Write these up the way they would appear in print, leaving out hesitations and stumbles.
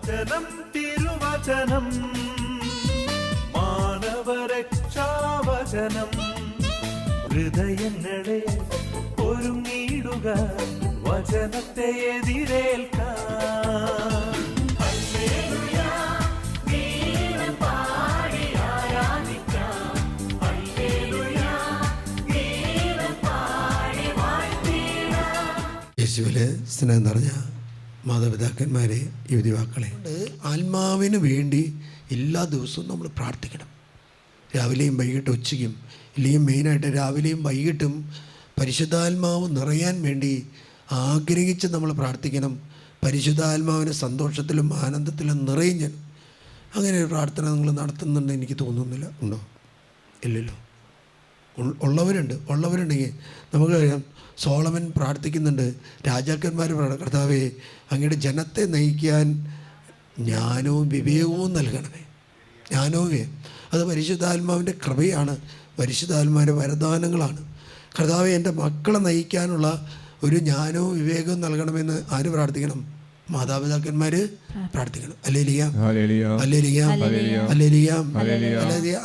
വചനം തിരുവചനം മാനവരക്ഷാവചനം ഹൃദയങ്ങളെ ഒരുങ്ങിയിടുക വചനത്തെ എതിരേൽക്കാൻ. യേശുവിലെ സ്നേഹം നിറഞ്ഞ മാതാപിതാക്കന്മാരെ, യുവതിവാക്കളെ, ആത്മാവിന് വേണ്ടി എല്ലാ ദിവസവും നമ്മൾ പ്രാർത്ഥിക്കണം. രാവിലെയും വൈകിട്ടും ഉച്ചയ്ക്കും, ഇല്ലെങ്കിൽ മെയിനായിട്ട് രാവിലെയും വൈകിട്ടും പരിശുദ്ധാത്മാവ് നിറയാൻ വേണ്ടി ആഗ്രഹിച്ച് നമ്മൾ പ്രാർത്ഥിക്കണം. പരിശുദ്ധാത്മാവിന് സന്തോഷത്തിലും ആനന്ദത്തിലും നിറയും. അങ്ങനെ ഒരു പ്രാർത്ഥന നിങ്ങൾ നടത്തുന്നുണ്ട് എനിക്ക് തോന്നുന്നില്ല. ഉണ്ടോ? ഇല്ലല്ലോ. ഉള്ളവരുണ്ടെങ്കിൽ നമുക്കറിയാം. സോളമൻ പ്രാർത്ഥിക്കുന്നുണ്ട്, രാജാക്കന്മാർ കർത്താവേ അങ്ങയുടെ ജനത്തെ നയിക്കാൻ ജ്ഞാനവും വിവേകവും നൽകണമേ. ജ്ഞാനവും അത് പരിശുദ്ധാത്മാവിൻ്റെ കൃപയാണ്, പരിശുദ്ധാത്മാവിൻ്റെ വരദാനങ്ങളാണ്. കർത്താവേ എൻ്റെ മക്കളെ നയിക്കാനുള്ള ഒരു ജ്ഞാനവും വിവേകവും നൽകണമെന്ന് ആര് പ്രാർത്ഥിക്കണം? മാതാപിതാക്കന്മാർ പ്രാർത്ഥിക്കണം.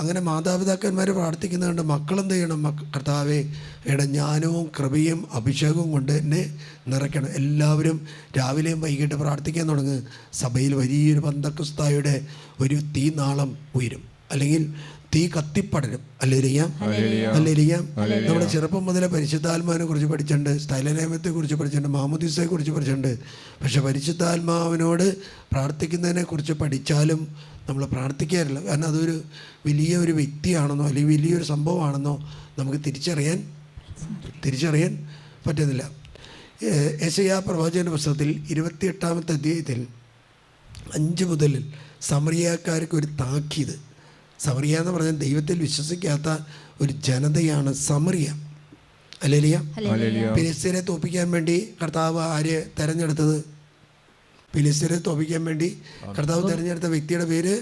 അങ്ങനെ മാതാപിതാക്കന്മാർ പ്രാർത്ഥിക്കുന്നതുകൊണ്ട് മക്കളെന്ത് ചെയ്യണം? കർത്താവേ എയുടെ ജ്ഞാനവും കൃപയും അഭിഷേകവും കൊണ്ട് എന്നെ നിറയ്ക്കണം. എല്ലാവരും രാവിലെയും വൈകിട്ട് പ്രാർത്ഥിക്കാൻ തുടങ്ങുക. സഭയിൽ വലിയൊരു പന്തക്കുസ്തായുടെ ഒരു തീനാളം ഉയരും, അല്ലെങ്കിൽ തീ കത്തിപ്പടരും. അല്ലേലിയാം. നമ്മുടെ ചെറുപ്പം മുതലേ പരിശുദ്ധാത്മാവിനെ കുറിച്ച് പഠിച്ചിട്ടുണ്ട്, സ്ഥൈലനിയമത്തെ കുറിച്ച് പഠിച്ചിട്ടുണ്ട്, മാമോദീസയെ കുറിച്ച് പഠിച്ചിട്ടുണ്ട്. പക്ഷെ പരിശുദ്ധാത്മാവിനോട് പ്രാർത്ഥിക്കുന്നതിനെ കുറിച്ച് പഠിച്ചാലും നമ്മൾ പ്രാർത്ഥിക്കാറില്ല. കാരണം അതൊരു വലിയൊരു വ്യക്തിയാണെന്നോ അല്ലെങ്കിൽ വലിയൊരു സംഭവമാണെന്നോ നമുക്ക് തിരിച്ചറിയാൻ പറ്റുന്നില്ല. യെശയ്യാ പ്രവാചകന്റെ പുസ്തകത്തിൽ 28-ാമത്തെ അധ്യായത്തിൽ 5 മുതൽ സമറിയാക്കാർക്ക് ഒരു താക്കീത്. സമറിയ എന്ന് പറഞ്ഞാൽ ദൈവത്തിൽ വിശ്വസിക്കാത്ത ഒരു ജനതയാണ് സമറിയ. ഹല്ലേലൂയ. ഫിലിസ്ത്യരെ തോൽപ്പിക്കാൻ വേണ്ടി കർത്താവ് ആര് തെരഞ്ഞെടുത്തത്? ഫിലിസ്ത്യരെ തോൽപ്പിക്കാൻ വേണ്ടി കർത്താവ് തെരഞ്ഞെടുത്ത വ്യക്തിയുടെ പേര്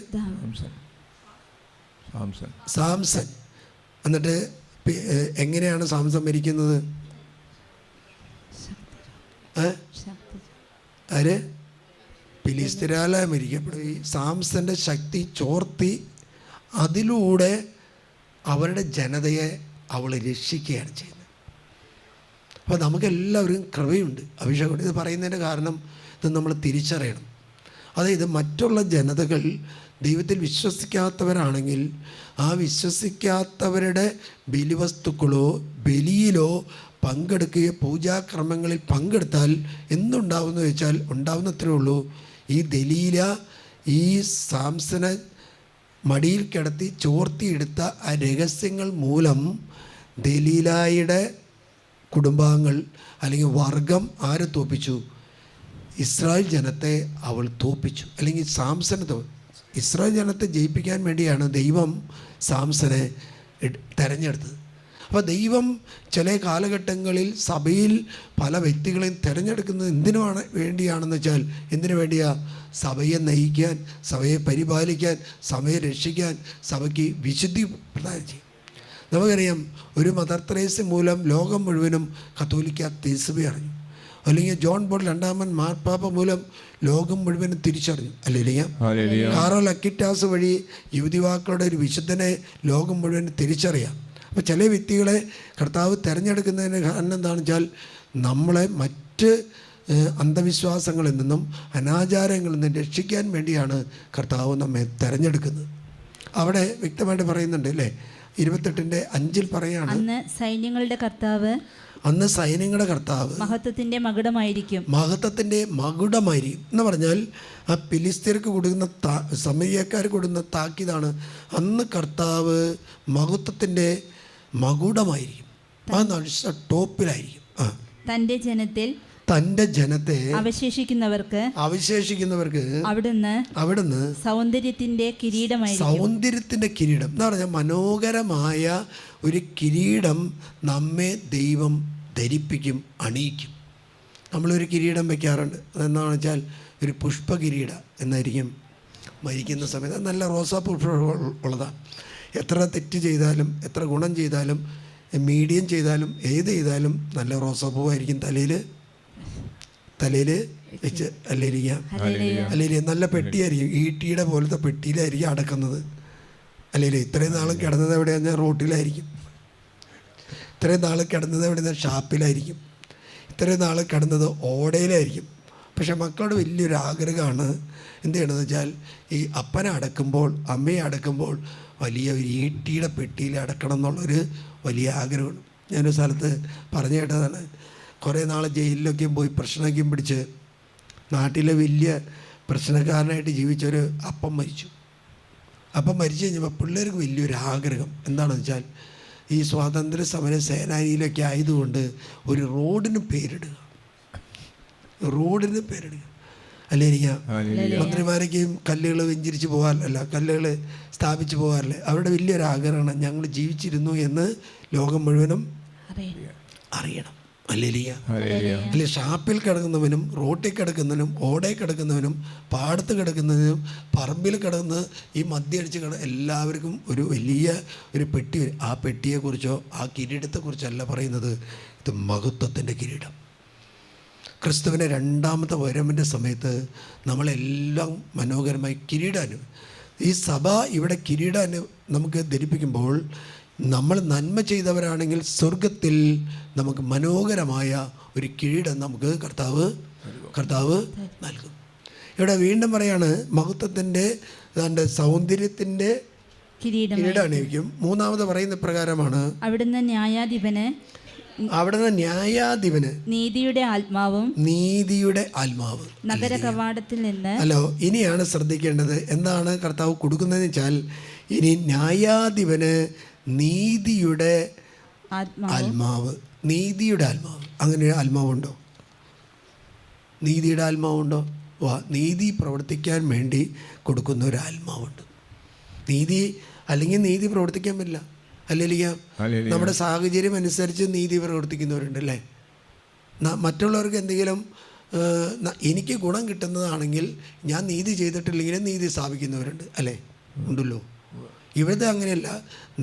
സാംസൺ. എന്നിട്ട് എങ്ങനെയാണ് സാംസൺ മരിക്കുന്നത്? ആര്? ഫിലിസ്ത്യരാല മരിക്കപ്പെടും. ഈ സാംസന്റെ ശക്തി ചോർത്തി അതിലൂടെ അവരുടെ ജനതയെ അവൾ രക്ഷിക്കുകയാണ് ചെയ്യുന്നത്. അപ്പോൾ നമുക്കെല്ലാവരും കൃപയുണ്ട്, അഭിഷേകമുണ്ട്. ഇത് പറയുന്നതിൻ്റെ കാരണം ഇത് നമ്മൾ തിരിച്ചറിയണം. അതായത് മറ്റുള്ള ജനതകൾ ദൈവത്തിൽ വിശ്വസിക്കാത്തവരാണെങ്കിൽ ആ വിശ്വസിക്കാത്തവരുടെ ബലിവസ്തുക്കളോ ബലിയിലോ പങ്കെടുക്കുകയോ പൂജാക്രമങ്ങളിൽ പങ്കെടുത്താൽ എന്തുണ്ടാവുമെന്ന് വെച്ചാൽ ഉണ്ടാവുന്നത്രേ ഉള്ളൂ. ഈ ദലീല ഈ സാംസനെ മടിയിൽ കിടത്തി ചോർത്തിയെടുത്ത ആ രഹസ്യങ്ങൾ മൂലം ദലീലായുടെ കുടുംബാംഗങ്ങൾ അല്ലെങ്കിൽ വർഗം ആരെ തോൽപ്പിച്ചു? ഇസ്രായേൽ ജനത്തെ അവൾ തോൽപ്പിച്ചു. അല്ലെങ്കിൽ സാംസനെ ഇസ്രായേൽ ജനത്തെ ജയിപ്പിക്കാൻ വേണ്ടിയാണ് ദൈവം സാംസനെ തിരഞ്ഞെടുത്തത്. അപ്പോൾ ദൈവം ചില കാലഘട്ടങ്ങളിൽ സഭയിൽ പല വ്യക്തികളെയും തിരഞ്ഞെടുക്കുന്നത് എന്തിനുമാണ് വേണ്ടിയാണെന്ന് വെച്ചാൽ, എന്തിനു വേണ്ടിയാ? സഭയെ നയിക്കാൻ, സഭയെ പരിപാലിക്കാൻ, സഭയെ രക്ഷിക്കാൻ, സഭയ്ക്ക് വിശുദ്ധി പ്രദാനം ചെയ്യും. നമുക്കറിയാം, ഒരു മദർ തെരേസ മൂലം ലോകം മുഴുവനും കത്തോലിക്ക തിരുസഭയെ അറിഞ്ഞു. അല്ലെങ്കിൽ ജോൺ പോൾ 2-ാമൻ മാർപ്പാപ്പ മൂലം ലോകം മുഴുവനും തിരിച്ചറിഞ്ഞു. അല്ലേലിയാം. കാറൽ അക്വിറ്റാസ് വഴി യുവതിവാക്കളുടെ ഒരു വിശുദ്ധനെ ലോകം മുഴുവനും തിരിച്ചറിയാം. അപ്പോൾ ചില വ്യക്തികളെ കർത്താവ് തിരഞ്ഞെടുക്കുന്നതിന് കാരണം എന്താണെന്ന് വെച്ചാൽ നമ്മളെ മറ്റ് അന്ധവിശ്വാസങ്ങളിൽ നിന്നും അനാചാരങ്ങളിൽ നിന്നും രക്ഷിക്കാൻ വേണ്ടിയാണ് കർത്താവ് നമ്മെ തിരഞ്ഞെടുക്കുന്നത്. അവിടെ വ്യക്തമായിട്ട് പറയുന്നുണ്ട് അല്ലേ? 28:5 പറയാണ്, അന്ന് സൈന്യങ്ങളുടെ കർത്താവ് മഹത്വത്തിന്റെ മകുടമായിരിക്കും എന്ന് പറഞ്ഞാൽ ആ ഫിലിസ്ത്യർക്ക് കൊടുക്കുന്ന സമരിയക്കാർക്ക് കൊടുക്കുന്ന താക്കീതാണ്. അന്ന് കർത്താവ് മഹത്വത്തിൻ്റെ മകുടമായിരിക്കും, ടോപ്പിലായിരിക്കും. തൻ്റെ ജനത്തെ അവശേഷിക്കുന്നവർക്ക് അവിടുന്ന് സൗന്ദര്യത്തിന്റെ കിരീടം എന്ന് പറഞ്ഞാൽ മനോഹരമായ ഒരു കിരീടം നമ്മെ ദൈവം ധരിപ്പിക്കും, അണിയിക്കും. നമ്മളൊരു കിരീടം വയ്ക്കാറുണ്ട്. അതെന്താണെന്ന് വെച്ചാൽ ഒരു പുഷ്പകിരീട എന്നായിരിക്കും. മരിക്കുന്ന സമയത്ത് നല്ല റോസാ പുഷ്പം ഉള്ളതാണ്. എത്ര തെറ്റ് ചെയ്താലും, എത്ര ഗുണം ചെയ്താലും, മീഡിയം ചെയ്താലും, ഏത് ചെയ്താലും നല്ല റോസാപ്പൂവായിരിക്കും തലയിൽ തലയിൽ വെച്ച് അല്ലെങ്കിൽ നല്ല പെട്ടിയായിരിക്കും, ഈട്ടിയുടെ പോലത്തെ പെട്ടിയിലായിരിക്കും അടക്കുന്നത്. അല്ലെങ്കിൽ ഇത്രയും നാളും കിടന്നത് എവിടെയാണെന്ന് പറഞ്ഞാൽ റോട്ടിലായിരിക്കും, ഇത്രയും നാൾ കിടന്നത് എവിടെയെന്ന് ഷാപ്പിലായിരിക്കും, ഇത്രയും നാൾ കിടന്നത് ഓടയിലായിരിക്കും. പക്ഷെ മക്കളുടെ വലിയൊരു ആഗ്രഹമാണ് എന്ത് ചെയ്യണമെന്ന് വെച്ചാൽ ഈ അപ്പനെ അടക്കുമ്പോൾ അമ്മയെ അടക്കുമ്പോൾ വലിയ ഒരു ഈട്ടിയുടെ പെട്ടിയിൽ അടക്കണം എന്നുള്ളൊരു വലിയ ആഗ്രഹമാണ്. ഞാനൊരു സ്ഥലത്ത് പറഞ്ഞു കേട്ടതാണ്, കുറേ നാൾ ജയിലിലൊക്കെയും പോയി പ്രശ്നമൊക്കെയും പിടിച്ച് നാട്ടിലെ വലിയ പ്രശ്നക്കാരനായിട്ട് ജീവിച്ചൊരു അപ്പം മരിച്ചു. അപ്പം മരിച്ചു കഴിഞ്ഞപ്പോൾ പിള്ളേർക്ക് വലിയൊരു ആഗ്രഹം എന്താണെന്ന് വെച്ചാൽ ഈ സ്വാതന്ത്ര്യ സമര സേനാനിയിലൊക്കെ ആയതുകൊണ്ട് ഒരു റോഡിന് പേരിടുക, റോഡിന് പേരിടുക. അല്ലെങ്കിൽ മന്ത്രിമാരൊക്കെയും കല്ലുകൾ വെഞ്ചിരിച്ച് പോകാറില്ല, കല്ലുകൾ സ്ഥാപിച്ച് പോകാറില്ല. അവരുടെ വലിയൊരു ആഗ്രഹമാണ് ഞങ്ങൾ ജീവിച്ചിരുന്നു എന്ന് ലോകം മുഴുവനും അറിയണം. അല്ലെ ഷാപ്പിൽ കിടക്കുന്നവനും റോട്ടിൽ കിടക്കുന്നവനും ഓടയിൽ കിടക്കുന്നവനും പാടത്ത് കിടക്കുന്നതിനും പറമ്പിൽ കിടന്ന് ഈ മദ്യടിച്ച് എല്ലാവർക്കും ഒരു വലിയ ഒരു പെട്ടി വരും. ആ പെട്ടിയെക്കുറിച്ചോ ആ കിരീടത്തെക്കുറിച്ചല്ല പറയുന്നത്. ഇത് മഹത്വത്തിൻ്റെ കിരീടം. ക്രിസ്തുവിൻ്റെ രണ്ടാമത്തെ വരവിൻ്റെ സമയത്ത് നമ്മളെല്ലാം മനോഹരമായി കിരീടാനും ഈ സഭ ഇവിടെ കിരീടാനും നമുക്ക് ധരിപ്പിക്കുമ്പോൾ നമ്മൾ നന്മ ചെയ്തവരാണെങ്കിൽ സ്വർഗത്തിൽ നമുക്ക് മനോഹരമായ ഒരു കിരീടം നമുക്ക് കർത്താവ് നൽകും. ഇവിടെ വീണ്ടും പറയാണ് മഹത്വത്തിൻ്റെ സൗന്ദര്യത്തിൻ്റെ കിരീടം അണിയിക്കും. മൂന്നാമത് പറയുന്ന പ്രകാരമാണ് അവിടുന്ന് ന്യായാധിപന് നീതിയുടെ ആത്മാവ് നഗര കവാടത്തിൽ നിന്ന്. അല്ലോ, ഇനിയാണ് ശ്രദ്ധിക്കേണ്ടത് എന്താണ് കർത്താവ് കൊടുക്കുന്നതെന്ന് വെച്ചാൽ ഇനി ന്യായാധിപന് നീതിയുടെ ആത്മാവ്. നീതിയുടെ ആത്മാവ്, അങ്ങനെ ഒരു ആത്മാവുണ്ടോ? നീതിയുടെ ആത്മാവുണ്ടോ? നീതി പ്രവർത്തിക്കാൻ വേണ്ടി കൊടുക്കുന്ന ഒരു ആത്മാവുണ്ട്. നീതി അല്ലെങ്കിൽ നീതി പ്രവർത്തിക്കാൻ പറ്റില്ല. അല്ലെങ്കിൽ നമ്മുടെ സാഹചര്യം അനുസരിച്ച് നീതി പ്രവർത്തിക്കുന്നവരുണ്ട് അല്ലേ? മറ്റുള്ളവർക്ക് എന്തെങ്കിലും എനിക്ക് ഗുണം കിട്ടുന്നതാണെങ്കിൽ ഞാൻ നീതി ചെയ്തിട്ടില്ലെങ്കിലും നീതി സ്ഥാപിക്കുന്നവരുണ്ട് അല്ലേ? ഉണ്ടല്ലോ. ഇവിടുത്തെ അങ്ങനെയല്ല.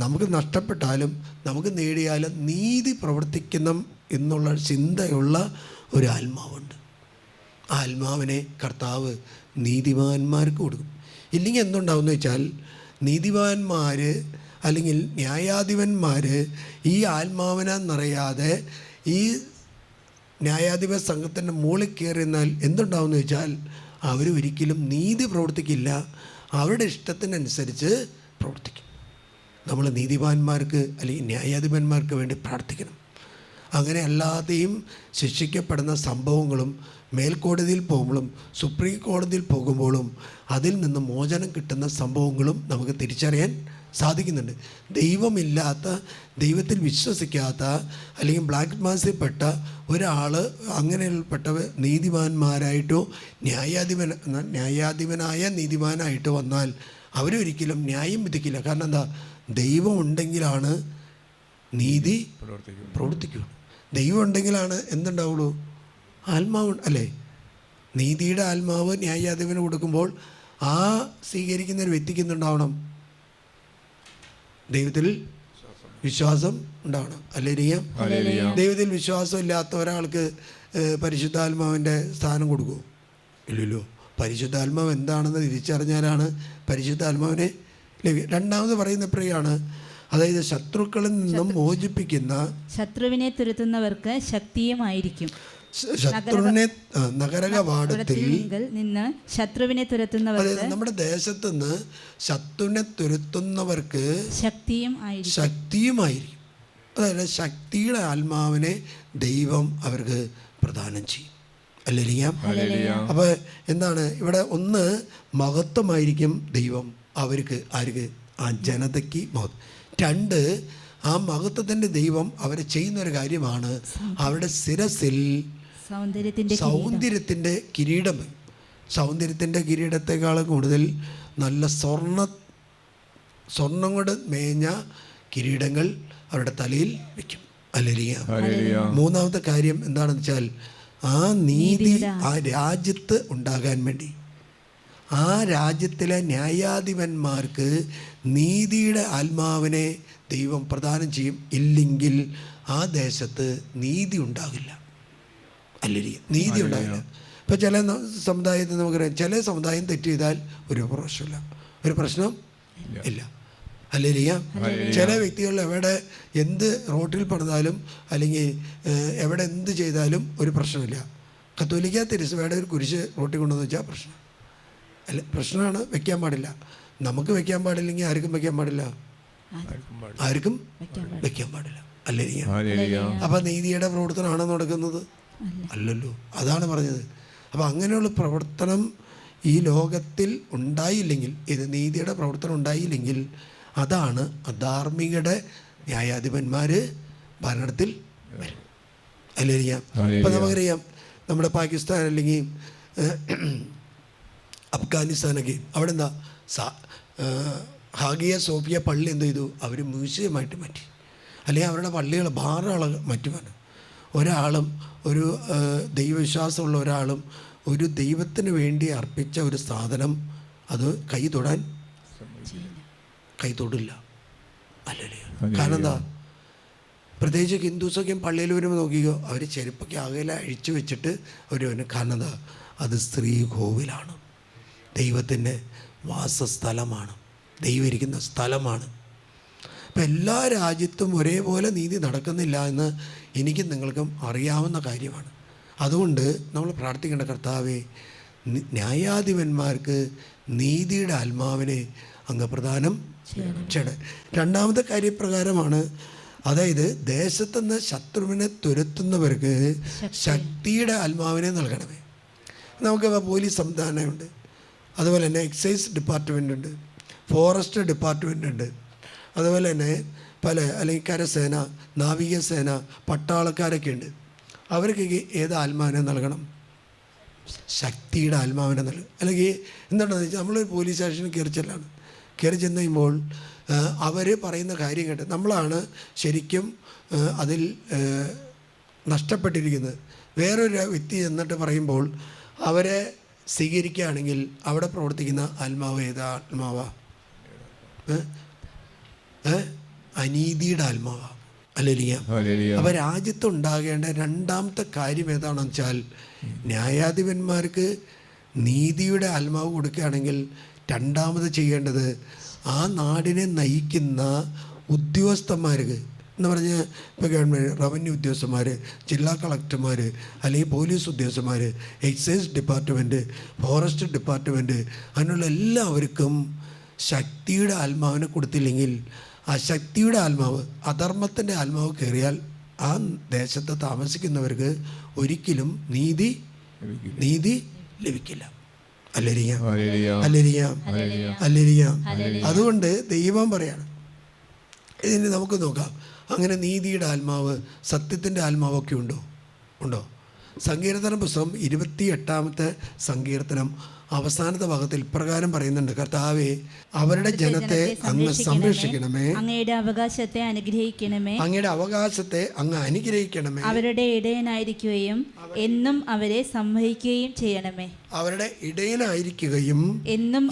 നമുക്ക് നഷ്ടപ്പെട്ടാലും നമുക്ക് നേടിയാലും നീതി പ്രവർത്തിക്കണം എന്നുള്ള ചിന്തയുള്ള ഒരു ആത്മാവുണ്ട്. ആ ആത്മാവിനെ കർത്താവ് നീതിമാന്മാർക്ക് കൊടുക്കും. ഇല്ലെങ്കിൽ എന്തുണ്ടാവുമെന്ന് വെച്ചാൽ നീതിമാന്മാർ അല്ലെങ്കിൽ ന്യായാധിപന്മാർ ഈ ആത്മാവിനെ നിറയാതെ ഈ ന്യായാധിപ സംഘത്തിൻ്റെ മുകളിൽ കയറിയെന്നാൽ എന്തുണ്ടാവുമെന്ന് വെച്ചാൽ അവരൊരിക്കലും നീതി പ്രവർത്തിക്കില്ല, അവരുടെ ഇഷ്ടത്തിനനുസരിച്ച് പ്രവർത്തിക്കും. നമ്മൾ നീതിമാന്മാർക്ക് അല്ലെങ്കിൽ ന്യായാധിപന്മാർക്ക് വേണ്ടി പ്രാർത്ഥിക്കണം. അങ്ങനെ അല്ലാതെയും ശിക്ഷിക്കപ്പെടുന്ന സംഭവങ്ങളും മേൽക്കോടതിയിൽ പോകുമ്പോഴും സുപ്രീം കോടതിയിൽ പോകുമ്പോഴും അതിൽ നിന്ന് മോചനം കിട്ടുന്ന സംഭവങ്ങളും നമുക്ക് തിരിച്ചറിയാൻ സാധിക്കുന്നുണ്ട്. ദൈവമില്ലാത്ത, ദൈവത്തിൽ വിശ്വസിക്കാത്ത അല്ലെങ്കിൽ ബ്ലാക്ക് മാസിൽപ്പെട്ട ഒരാൾ അങ്ങനെയുൾപ്പെട്ട നീതിമാന്മാരായിട്ടോ ന്യായാധിപനായ നീതിമാനായിട്ട് വന്നാൽ അവരൊരിക്കലും ന്യായം വിധിക്കില്ല. കാരണം എന്താ? ദൈവം ഉണ്ടെങ്കിലാണ് നീതി പ്രവർത്തിക്കൂ. ദൈവം ഉണ്ടെങ്കിലാണ് എന്തുണ്ടാവുള്ളൂ? ആത്മാവ് അല്ലേ? നീതിയുടെ ആത്മാവ് ന്യായാധിപന് കൊടുക്കുമ്പോൾ ആ സ്വീകരിക്കുന്ന ഒരു വ്യക്തിക്ക് എന്തുണ്ടാവണം? ദൈവത്തിൽ വിശ്വാസം ഉണ്ടാവണം. അല്ലെങ്കിൽ ദൈവത്തിൽ വിശ്വാസം ഇല്ലാത്ത ഒരാൾക്ക് പരിശുദ്ധാത്മാവിൻ്റെ സ്ഥാനം കൊടുക്കുമോ? ഇല്ലല്ലോ. പരിശുദ്ധാത്മാവ് എന്താണെന്ന് തിരിച്ചറിഞ്ഞാലാണ് പരിശുദ്ധാത്മാവിനെ ലഭിക്കുക. രണ്ടാമത് പറയുന്ന പ്രിയാണ്, അതായത് ശത്രുക്കളിൽ നിന്നും മോചിപ്പിക്കുന്ന, ശത്രുവിനെ തുരത്തുന്നവർക്ക് ശക്തിയുമായിരിക്കും. ശത്രുവിനെ നഗരകവാടത്തിൽ നിന്ന് ശത്രുവിനെ തുരത്തുന്നവർക്ക്, നമ്മുടെ ദേശത്ത് നിന്ന് ശത്രുവിനെ തുരത്തുന്നവർക്ക് ശക്തിയുമായിരിക്കും. അതായത് ശക്തിയുടെ ആത്മാവിനെ ദൈവം അവർക്ക് പ്രദാനം ചെയ്യും. അപ്പൊ എന്താണ് ഇവിടെ? ഒന്ന്, മഹത്വമായിരിക്കും ദൈവം അവർക്ക്. ആർക്ക്? ആ ജനതയ്ക്ക് മഹത്വം. രണ്ട്, ആ മഹത്വത്തിൻ്റെ ദൈവം അവരെ ചെയ്യുന്നൊരു കാര്യമാണ് അവരുടെ ശിരസിൽ സൗന്ദര്യത്തിൻ്റെ കിരീടം. സൗന്ദര്യത്തിൻ്റെ കിരീടത്തെക്കാളും കൂടുതൽ നല്ല സ്വർണം കൊണ്ട് മേഞ്ഞ കിരീടങ്ങൾ അവരുടെ തലയിൽ വയ്ക്കും. മൂന്നാമത്തെ കാര്യം എന്താണെന്ന് വെച്ചാൽ ആ നീതി ആ രാജ്യത്ത് ഉണ്ടാകാൻ വേണ്ടി ആ രാജ്യത്തിലെ ന്യായാധിപന്മാർക്ക് നീതിയുടെ ആത്മാവിനെ ദൈവം പ്രദാനം ചെയ്യും. ഇല്ലെങ്കിൽ ആ ദേശത്ത് നീതി ഉണ്ടാകില്ല. അല്ലിരിക്കും, നീതി ഉണ്ടാവില്ല. ഇപ്പം ചില സമുദായത്തിൽ നമുക്കറിയാം, ചില സമുദായം തെറ്റ് ചെയ്താൽ ഒരു പ്രശ്നമില്ല, ഒരു പ്രശ്നം ഇല്ല. അല്ലിരിക്കാം. ചില വ്യക്തികൾ എവിടെ എന്ത് റോട്ടിൽ പണിതാലും അല്ലെങ്കിൽ എവിടെ എന്ത് ചെയ്താലും ഒരു പ്രശ്നമില്ല. കത്തോലിക്ക തിരുസഭയുടെ ഒരു കുരിശ് റോട്ടിൽ കൊണ്ടുവന്ന് വെച്ചാൽ പ്രശ്നം അല്ല, പ്രശ്നമാണ്, വെക്കാൻ പാടില്ല. നമുക്ക് വെക്കാൻ പാടില്ലെങ്കിൽ ആർക്കും വെക്കാൻ പാടില്ല, ആർക്കും വെക്കാൻ പാടില്ല. അല്ലിരിക്കാം. അപ്പം നീതിയുടെ പ്രവർത്തനമാണോ നടക്കുന്നത്? അല്ലല്ലോ. അതാണ് പറഞ്ഞത്. അപ്പം അങ്ങനെയുള്ള പ്രവർത്തനം ഈ ലോകത്തിൽ ഉണ്ടായില്ലെങ്കിൽ, ഇത് നീതിയുടെ പ്രവർത്തനം ഉണ്ടായില്ലെങ്കിൽ അതാണ് അധാർമികയുടെ ന്യായാധിപന്മാർ ഭരണത്തിൽ വരും. അല്ലിരിക്കാം. ഇപ്പം നമുക്കറിയാം, നമ്മുടെ പാകിസ്ഥാൻ അല്ലെങ്കിൽ അഫ്ഗാനിസ്ഥാനൊക്കെ അവിടെ എന്താ ഹാഗിയ സോഫിയ പള്ളി എന്ത് ചെയ്തു? അവർ മ്യൂസിയമായിട്ട് മാറ്റി. അല്ലെങ്കിൽ അവരുടെ പള്ളികൾ ബാറുകൾ മാറ്റുവാണ്. ഒരാളും ഒരു ദൈവവിശ്വാസമുള്ള ഒരാളും ഒരു ദൈവത്തിന് വേണ്ടി അർപ്പിച്ച ഒരു സാധനം അത് കൈ തൊടില്ല. അല്ലല്ലേ? കാരണം എന്താ? പ്രത്യേകിച്ച് ഹിന്ദുസൊക്കെ പള്ളിയിൽ വരുമ്പോൾ നോക്കിക്കോ, അവർ ചെരുപ്പൊക്കെ അകലെ അഴിച്ചു വെച്ചിട്ട് അവർ വരും. കാരണം എന്താ? അത് സ്ത്രീ കോവിലാണ്, ദൈവത്തിൻ്റെ വാസസ്ഥലമാണ്, ദൈവം ഇരിക്കുന്ന സ്ഥലമാണ്. അപ്പം എല്ലാ രാജ്യത്തും ഒരേപോലെ നീതി നടക്കുന്നില്ല എന്ന് എനിക്കും നിങ്ങൾക്കും അറിയാവുന്ന കാര്യമാണ്. അതുകൊണ്ട് നമ്മൾ പ്രാർത്ഥിക്കേണ്ട, കർത്താവേ, ന്യായാധിപന്മാർക്ക് നീതിയുടെ ആത്മാവിനെ അങ്ങ് പ്രദാനം ചെയ്യണം. രണ്ടാമത്തെ കാര്യപ്രകാരമാണ്, അതായത് ദേശത്തുനിന്ന് ശത്രുവിനെ തുരത്തുന്നവർക്ക് ശക്തിയുടെ ആത്മാവിനെ നൽകണമേ. നമുക്ക് പോലീസ് സംവിധാനമുണ്ട്, അതുപോലെ തന്നെ എക്സൈസ് ഡിപ്പാർട്ട്മെൻ്റ് ഉണ്ട്, ഫോറസ്റ്റ് ഡിപ്പാർട്ട്മെൻ്റ് ഉണ്ട്, അതുപോലെ തന്നെ അല്ലെങ്കിൽ കരസേന, നാവികസേന, പട്ടാളക്കാരൊക്കെ ഉണ്ട്. അവർക്ക് ഏത് ആത്മാവിനെ നൽകണം? ശക്തിയുടെ ആത്മാവിനെ നൽകും. അല്ലെങ്കിൽ എന്താണെന്ന് വെച്ചാൽ നമ്മളൊരു പോലീസ് സ്റ്റേഷനിൽ കയറി ചെന്ന് കഴിയുമ്പോൾ അവർ പറയുന്ന കാര്യം കേട്ട് നമ്മളാണ് ശരിക്കും അതിൽ നഷ്ടപ്പെട്ടിരിക്കുന്നത്. വേറൊരു വ്യക്തി ചെന്നിട്ട് പറയുമ്പോൾ അവരെ സ്വീകരിക്കുകയാണെങ്കിൽ അവിടെ പ്രവർത്തിക്കുന്ന ആത്മാവ് ഏതാ ആത്മാവാ? അനീതിയുടെ ആത്മാവാണ്. അല്ലേലിയാ. അപ്പോൾ രാജ്യത്തുണ്ടാകേണ്ട രണ്ടാമത്തെ കാര്യം ഏതാണെന്ന് വെച്ചാൽ, ന്യായാധിപന്മാർക്ക് നീതിയുടെ ആത്മാവ് കൊടുക്കുകയാണെങ്കിൽ രണ്ടാമത് ചെയ്യേണ്ടത് ആ നാടിനെ നയിക്കുന്ന ഉദ്യോഗസ്ഥന്മാർക്ക് എന്ന് പറഞ്ഞാൽ ഇപ്പോൾ ഗവൺമെൻറ് റവന്യൂ ഉദ്യോഗസ്ഥന്മാർ, ജില്ലാ കളക്ടർമാർ, അല്ലെങ്കിൽ പോലീസ് ഉദ്യോഗസ്ഥന്മാർ, എക്സൈസ് ഡിപ്പാർട്ട്മെൻറ്റ്, ഫോറസ്റ്റ് ഡിപ്പാർട്ട്മെൻറ്റ്, അങ്ങനെയുള്ള എല്ലാവർക്കും ശക്തിയുടെ ആത്മാവിനെ കൊടുത്തില്ലെങ്കിൽ ആ ശക്തിയുടെ ആത്മാവ്, അധർമ്മത്തിൻ്റെ ആത്മാവ് കയറിയാൽ ആ ദേശത്ത് താമസിക്കുന്നവർക്ക് ഒരിക്കലും നീതി ലഭിക്കില്ല. അല്ലേരിയാം. അതുകൊണ്ട് ദൈവം പറയാണ്, ഇതിന് നമുക്ക് നോക്കാം, അങ്ങനെ നീതിയുടെ ആത്മാവ്, സത്യത്തിൻ്റെ ആത്മാവൊക്കെ ഉണ്ടോ? സങ്കീർത്തന പുസ്തകം 28-ാമത്തെ സങ്കീർത്തനം അവസാനത്തെ ഭാഗത്തിൽ ഇപ്രകാരം പറയുന്നുണ്ട്, കർത്താവേ, അവരുടെ ജനത്തെ അങ്ങ് സംരക്ഷിക്കണമേ, അങ്ങയുടെ അവകാശത്തെ അനുഗ്രഹിക്കണമേ, അങ്ങയുടെ അവകാശത്തെ അങ്ങ് അനുഗ്രഹിക്കണമേ, അവരുടെ ഇടയനായിരിക്കുകയും എന്നും അവരെ സംവഹിക്കുകയും ചെയ്യണമേ. അവരുടെ ഇടയനായിരിക്കുകയും എന്നും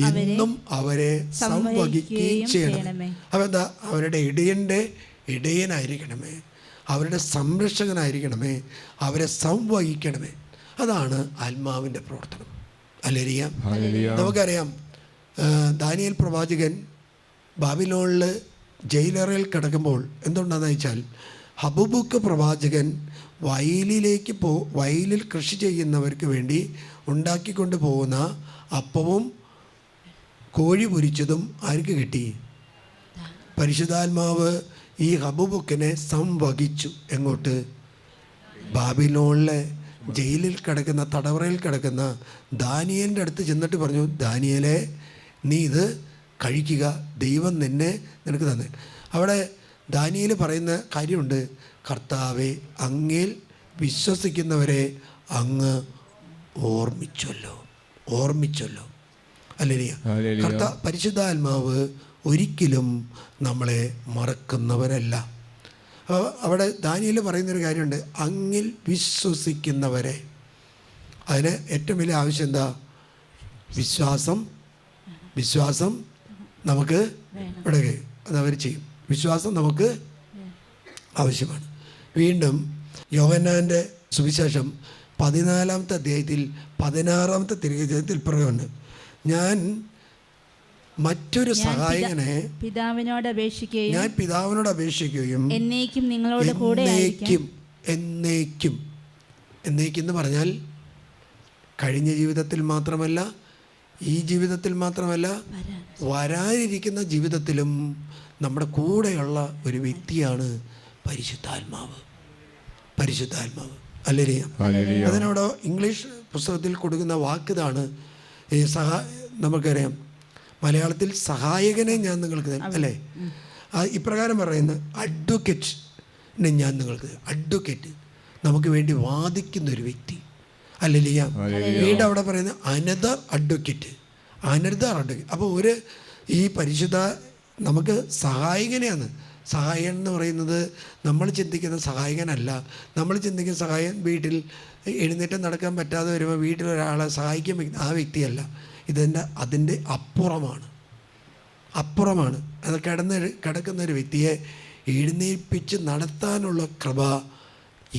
അവരെ സംവഹിക്കുകയും ചെയ്യണമേ. അതെന്താ? അവരുടെ ഇടയനായിരിക്കണമേ, അവരുടെ സംരക്ഷകനായിരിക്കണമേ, അവരെ സംവഹിക്കണമേ. അതാണ് ആത്മാവിൻ്റെ പ്രവർത്തനം. അല്ലേരിയാം. നമുക്കറിയാം, ദാനിയേൽ പ്രവാചകൻ ബാബിലോണിൽ ജയിലറയിൽ കിടക്കുമ്പോൾ എന്തുണ്ടെന്ന് വെച്ചാൽ, ഹബൂബൂക്ക് പ്രവാചകൻ വയലിൽ കൃഷി ചെയ്യുന്നവർക്ക് വേണ്ടി ഉണ്ടാക്കിക്കൊണ്ട് പോകുന്ന അപ്പവും കോഴി പൊരിച്ചതും ആർക്ക് കിട്ടി? പരിശുദ്ധാത്മാവ് ഈ ഹബൂബൂക്കിനെ സംവഹിച്ചു. എങ്ങോട്ട്? ബാബിലോണിലെ ജയിലിൽ കിടക്കുന്ന, തടവറയിൽ കിടക്കുന്ന ദാനിയേലിൻ്റെ അടുത്ത് ചെന്നിട്ട് പറഞ്ഞു, ദാനിയേലേ, നീ ഇത് കഴിക്കുക, ദൈവം നിനക്ക് തന്നെ. അവിടെ ദാനിയേൽ പറയുന്ന കാര്യമുണ്ട്, കർത്താവെ, അങ്ങേൽ വിശ്വസിക്കുന്നവരെ അങ്ങ് ഓർമ്മിച്ചല്ലോ. അല്ലേലിയ. പരിശുദ്ധാത്മാവ് ഒരിക്കലും നമ്മളെ മറക്കുന്നവരല്ല. അവിടെ ദാനിയേൽ പറയുന്നൊരു കാര്യമുണ്ട്, അങ്ങിൽ വിശ്വസിക്കുന്നവരെ. അതിന് ഏറ്റവും വലിയ ആവശ്യം എന്താ? വിശ്വാസം നമുക്ക് ഇവിടെ അത് അവർ ചെയ്യും. വിശ്വാസം നമുക്ക് ആവശ്യമാണ്. വീണ്ടും യോഹന്നാൻ്റെ സുവിശേഷം 14-ാമത്തെ അധ്യായത്തിൽ 16-ാമത്തെ തിരുവചനത്തിൽ പറയുന്നുണ്ട്, ഞാൻ മറ്റൊരു സഹായകനെ പിതാവിനോട് അപേക്ഷിക്കുകയും ഞാൻ പിതാവിനോട് അപേക്ഷിക്കുകയും എന്നേക്കും നിങ്ങളോട് കൂടെ എന്നേക്കും എന്ന് പറഞ്ഞാൽ കഴിഞ്ഞ ജീവിതത്തിൽ മാത്രമല്ല, ഈ ജീവിതത്തിൽ മാത്രമല്ല, വരാനിരിക്കുന്ന ജീവിതത്തിലും നമ്മുടെ കൂടെയുള്ള ഒരു വ്യക്തിയാണ് പരിശുദ്ധാത്മാവ്. ഹല്ലേലൂയ. അതിനവിടെ ഇംഗ്ലീഷ് പുസ്തകത്തിൽ കൊടുക്കുന്ന വാക്കിതാണ് നമുക്കറിയാം, മലയാളത്തിൽ സഹായകനെ ഞാൻ നിങ്ങൾക്ക് തരും, അല്ലേ? ഇപ്രകാരം പറയുന്നത് അഡ്വക്കേറ്റിനെ ഞാൻ നിങ്ങൾക്ക് തരും. അഡ്വക്കേറ്റ്, നമുക്ക് വേണ്ടി വാദിക്കുന്ന ഒരു വ്യക്തി. ഹല്ലേലൂയ. വീണ്ടും അവിടെ പറയുന്നത് അനദർ അഡ്വക്കേറ്റ്. അപ്പോൾ ഈ പരിശുദ്ധ നമുക്ക് സഹായകനെയാണ്. സഹായകൻ എന്ന് പറയുന്നത് നമ്മൾ ചിന്തിക്കുന്ന സഹായകനല്ല. നമ്മൾ ചിന്തിക്കുന്ന സഹായകൻ വീട്ടിൽ എഴുന്നേറ്റ് നടക്കാൻ പറ്റാതെ വരുമ്പോൾ വീട്ടിൽ ഒരാളെ സഹായിക്കാൻ ആ വ്യക്തിയല്ല. അതിൻ്റെ അപ്പുറമാണ്. അത് കിടക്കുന്ന ഒരു വ്യക്തിയെ എഴുന്നേൽപ്പിച്ച് നടത്താനുള്ള കൃപ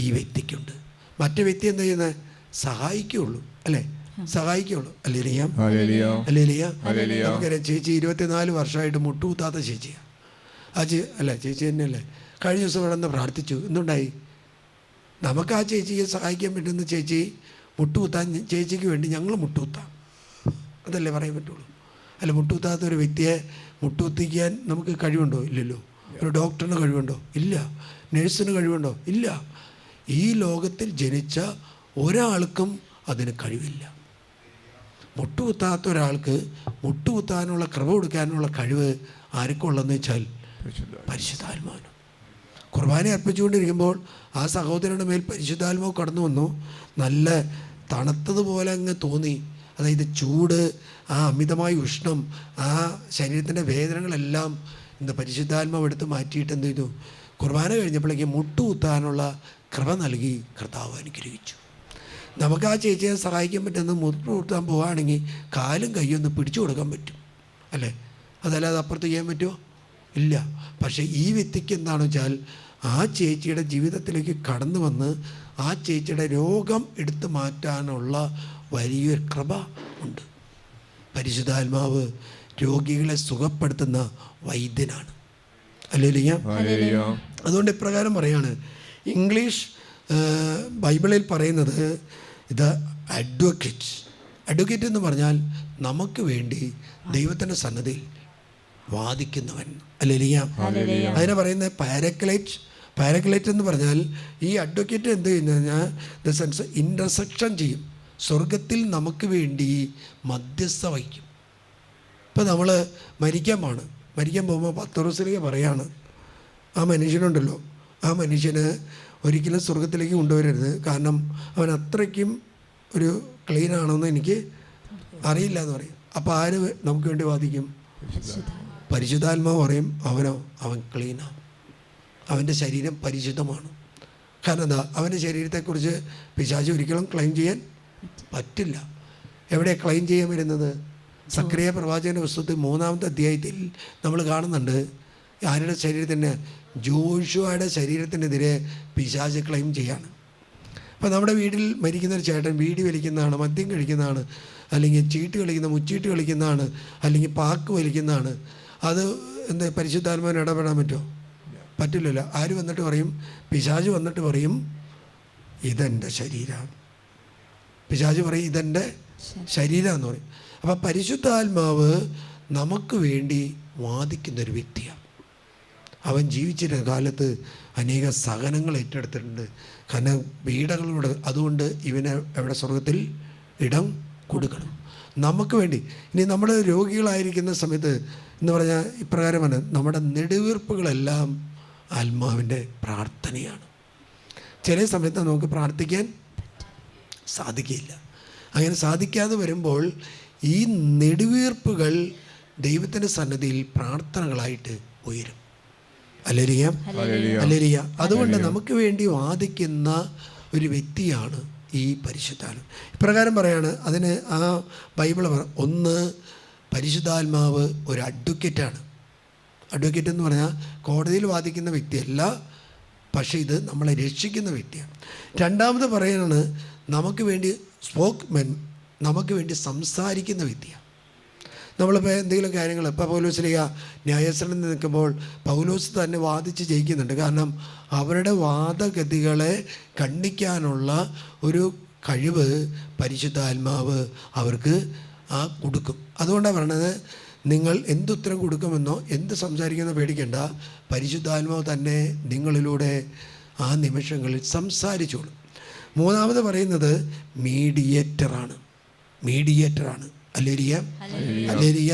ഈ വ്യക്തിക്കുണ്ട്. മറ്റേ വ്യക്തി എന്താ ചെയ്യുന്നത്? സഹായിക്കുകയുള്ളൂ, അല്ലേ? സഹായിക്കുകയുള്ളൂ. ഹല്ലേലൂയ. നമുക്കറിയാം, ചേച്ചി 24 വർഷമായിട്ട് മുട്ടുകുത്താത്ത ചേച്ചിയാണ്. ചേച്ചി തന്നെയല്ലേ? കഴിഞ്ഞ ദിവസം കിടന്ന് പ്രാർത്ഥിച്ചു. എന്തുണ്ടായി? നമുക്ക് ആ ചേച്ചിയെ സഹായിക്കാൻ പറ്റുന്ന ചേച്ചി മുട്ടുകുത്താൻ, ചേച്ചിക്ക് വേണ്ടി ഞങ്ങൾ മുട്ടുകുത്താം, അതല്ലേ പറയാൻ പറ്റുള്ളൂ. മുട്ടുകുത്താത്ത ഒരു വ്യക്തിയെ മുട്ടുകുത്തിക്കാൻ നമുക്ക് കഴിവുണ്ടോ? ഇല്ലല്ലോ. ഒരു ഡോക്ടറിന് കഴിവുണ്ടോ? ഇല്ല. നഴ്സിന് കഴിവുണ്ടോ? ഇല്ല. ഈ ലോകത്തിൽ ജനിച്ച ഒരാൾക്കും അതിന് കഴിവില്ല. മുട്ടുകുത്താത്ത ഒരാൾക്ക് മുട്ടുകുത്താനുള്ള കൃപ കൊടുക്കാനുള്ള കഴിവ് ആർക്കുള്ളതെന്ന് വെച്ചാൽ പരിശുദ്ധാത്മാവിന്. കുർബാന അർപ്പിച്ചുകൊണ്ടിരിക്കുമ്പോൾ ആ സഹോദരൻ്റെ മേൽ പരിശുദ്ധാത്മാവ് കടന്നു വന്നു. നല്ല തണുത്തതുപോലെ അങ്ങ് തോന്നി. അതായത് ചൂട്, ആ അമിതമായ ഉഷ്ണം, ആ ശരീരത്തിൻ്റെ വേദനകളെല്ലാം പരിശുദ്ധാത്മാവ് എടുത്ത് മാറ്റിയിട്ട് എന്ത് ചെയ്തു? കുർബാന കഴിഞ്ഞപ്പോഴേക്കും മുട്ടുകുത്താനുള്ള കൃപ നൽകി കർത്താവ് അനുഗ്രഹിച്ചു. നമുക്ക് ആ ചേച്ചിയെ സഹായിക്കാൻ പറ്റുന്ന മുട്ടുകുത്താൻ പോവുകയാണെങ്കിൽ കാലും കൈയൊന്ന് പിടിച്ചു കൊടുക്കാൻ പറ്റും, അല്ലേ? അതല്ലാതെ അപ്പുറത്ത് ചെയ്യാൻ പറ്റുമോ? ഇല്ല. പക്ഷേ ഈ വ്യക്തിക്ക് എന്താണെന്ന് വെച്ചാൽ ആ ചേച്ചിയുടെ ജീവിതത്തിലേക്ക് കടന്നു വന്ന് ആ ചേച്ചിയുടെ രോഗം എടുത്തു മാറ്റാനുള്ള വലിയൊരു കൃപ ഉണ്ട്. പരിശുദ്ധാത്മാവ് രോഗികളെ സുഖപ്പെടുത്തുന്ന വൈദ്യനാണ്. ഹല്ലേലൂയ. അതുകൊണ്ട് ഇപ്രകാരം പറയാണ്, ഇംഗ്ലീഷ് ബൈബിളിൽ പറയുന്നത് ഇത് അഡ്വക്കേറ്റ് എന്ന് പറഞ്ഞാൽ നമുക്ക് വേണ്ടി ദൈവത്തിൻ്റെ സന്നദ്ധിയിൽ വാദിക്കുന്നവൻ. ഹല്ലേലൂയ. അതിനെ പറയുന്നത് പാരക്ലേറ്റ് എന്ന് പറഞ്ഞാൽ ഈ അഡ്വക്കേറ്റ് എന്ത് ചെയ്യുന്നു കഴിഞ്ഞാൽ ദ സെൻസ് ഇൻ്റർസെക്ഷൻ ചെയ്യും. സ്വർഗത്തിൽ നമുക്ക് വേണ്ടി മധ്യസ്ഥ വഹിക്കും. ഇപ്പോൾ നമ്മൾ മരിക്കാൻ പോകുമ്പോൾ പത്രോസിലേക്ക് പറയാണ്, ആ മനുഷ്യനുണ്ടല്ലോ, ആ മനുഷ്യന് ഒരിക്കലും സ്വർഗത്തിലേക്ക് കൊണ്ടുവരരുത്, കാരണം അവൻ അത്രയ്ക്കും ഒരു ക്ലീനാണെന്ന് എനിക്ക് അറിയില്ല എന്ന് പറയും. അപ്പോൾ ആര് നമുക്ക് വേണ്ടി വാദിക്കും? പരിശുദ്ധാത്മാവ് പറയും, അവൻ ക്ലീനാണ്, അവൻ്റെ ശരീരം പരിശുദ്ധമാണ്. കാരണം എന്താ? അവൻ്റെ ശരീരത്തെക്കുറിച്ച് പിശാച് ഒരിക്കലും ക്ലെയിം ചെയ്യാൻ പറ്റില്ല. എവിടെ ക്ലെയിം ചെയ്യാൻ വരുന്നത്? സക്രിയ പ്രവാചകൻ്റെ പുസ്തകത്തിൽ 3-ാമത്തെ അധ്യായത്തിൽ നമ്മൾ കാണുന്നുണ്ട്, ആരുടെ ശരീരത്തിന്? ജോഷുവയുടെ ശരീരത്തിനെതിരെ പിശാച് ക്ലെയിം ചെയ്യാണ്. അപ്പോൾ നമ്മുടെ വീട്ടിൽ മരിക്കുന്നൊരു ചേട്ടൻ ബീഡി വലിക്കുന്നതാണ്, മദ്യം കഴിക്കുന്നതാണ്, അല്ലെങ്കിൽ മുച്ചീട്ട് കളിക്കുന്നതാണ്, അല്ലെങ്കിൽ പാക്ക് വലിക്കുന്നതാണ്. അത് പരിശുദ്ധാത്മാവിന് ഇടപെടാൻ പറ്റുമോ? പറ്റില്ലല്ലോ. ആര് വന്നിട്ട് പറയും? പിശാച് വന്നിട്ട് പറയും, ഇതെൻ്റെ ശരീരമാണ്. പിശാച് പറയും, ഇതെൻ്റെ ശരീരമെന്ന് പറയും. അപ്പോൾ പരിശുദ്ധാത്മാവ് നമുക്ക് വേണ്ടി വാദിക്കുന്നൊരു വ്യക്തിയാണ്. അവൻ ജീവിച്ചിരുന്ന കാലത്ത് അനേക സഹനങ്ങൾ ഏറ്റെടുത്തിട്ടുണ്ട്, കാരണം പീഡകളോട്. അതുകൊണ്ട് ഇവന് എവിടെ? സ്വർഗത്തിൽ ഇടം കൊടുക്കണം നമുക്ക് വേണ്ടി. ഇനി നമ്മൾ രോഗികളായിരിക്കുന്ന സമയത്ത് എന്ന് പറഞ്ഞാൽ ഇപ്രകാരമാണ്, നമ്മുടെ നെടുവീർപ്പുകളെല്ലാം ആത്മാവിൻ്റെ പ്രാർത്ഥനയാണ്. ചില സമയത്ത് നമുക്ക് പ്രാർത്ഥിക്കാൻ സാധിക്കില്ല. അങ്ങനെ സാധിക്കാതെ വരുമ്പോൾ ഈ നെടുവീർപ്പുകൾ ദൈവത്തിൻ്റെ സന്നിധിയിൽ പ്രാർത്ഥനകളായിട്ട് ഉയരും. ഹല്ലേലൂയ. അതുകൊണ്ട് നമുക്ക് വേണ്ടി വാദിക്കുന്ന ഒരു വ്യക്തിയാണ് ഈ പരിശുദ്ധാത്മാവ്. ഇപ്രകാരം പറയാണ്, അതിന് ആ ബൈബിൾ ഒന്ന്, പരിശുദ്ധാത്മാവ് ഒരു അഡ്വക്കേറ്റാണ്. അഡ്വക്കേറ്റ് എന്ന് പറഞ്ഞാൽ കോടതിയിൽ വാദിക്കുന്ന വ്യക്തിയല്ല, പക്ഷേ ഇത് നമ്മളെ രക്ഷിക്കുന്ന വ്യക്തിയാണ്. രണ്ടാമത് പറയുന്നത് നമുക്ക് വേണ്ടി സ്പോക്ക്മെൻ, നമുക്ക് വേണ്ടി സംസാരിക്കുന്ന വിദ്യ. നമ്മളിപ്പോൾ എന്തെങ്കിലും കാര്യങ്ങൾ, ഇപ്പോൾ പൗലോസ്ലീഹ ന്യായാസനത്തിൽ നിൽക്കുമ്പോൾ പൗലോസ് തന്നെ വാദിച്ച് ജയിക്കുന്നുണ്ട്. കാരണം അവരുടെ വാദഗതികളെ ഖണ്ഡിക്കാനുള്ള ഒരു കഴിവ് പരിശുദ്ധാത്മാവ് അവർക്ക് കൊടുക്കും. അതുകൊണ്ടാണ് പറയണത്, നിങ്ങൾ എന്തുത്തരം കൊടുക്കുമെന്നോ എന്ത് സംസാരിക്കുമെന്നോ പേടിക്കേണ്ട, പരിശുദ്ധാത്മാവ് തന്നെ നിങ്ങളിലൂടെ ആ നിമിഷങ്ങളിൽ സംസാരിച്ചോളും. മൂന്നാമത് പറയുന്നത് മീഡിയേറ്ററാണ്. അല്ലേരിയ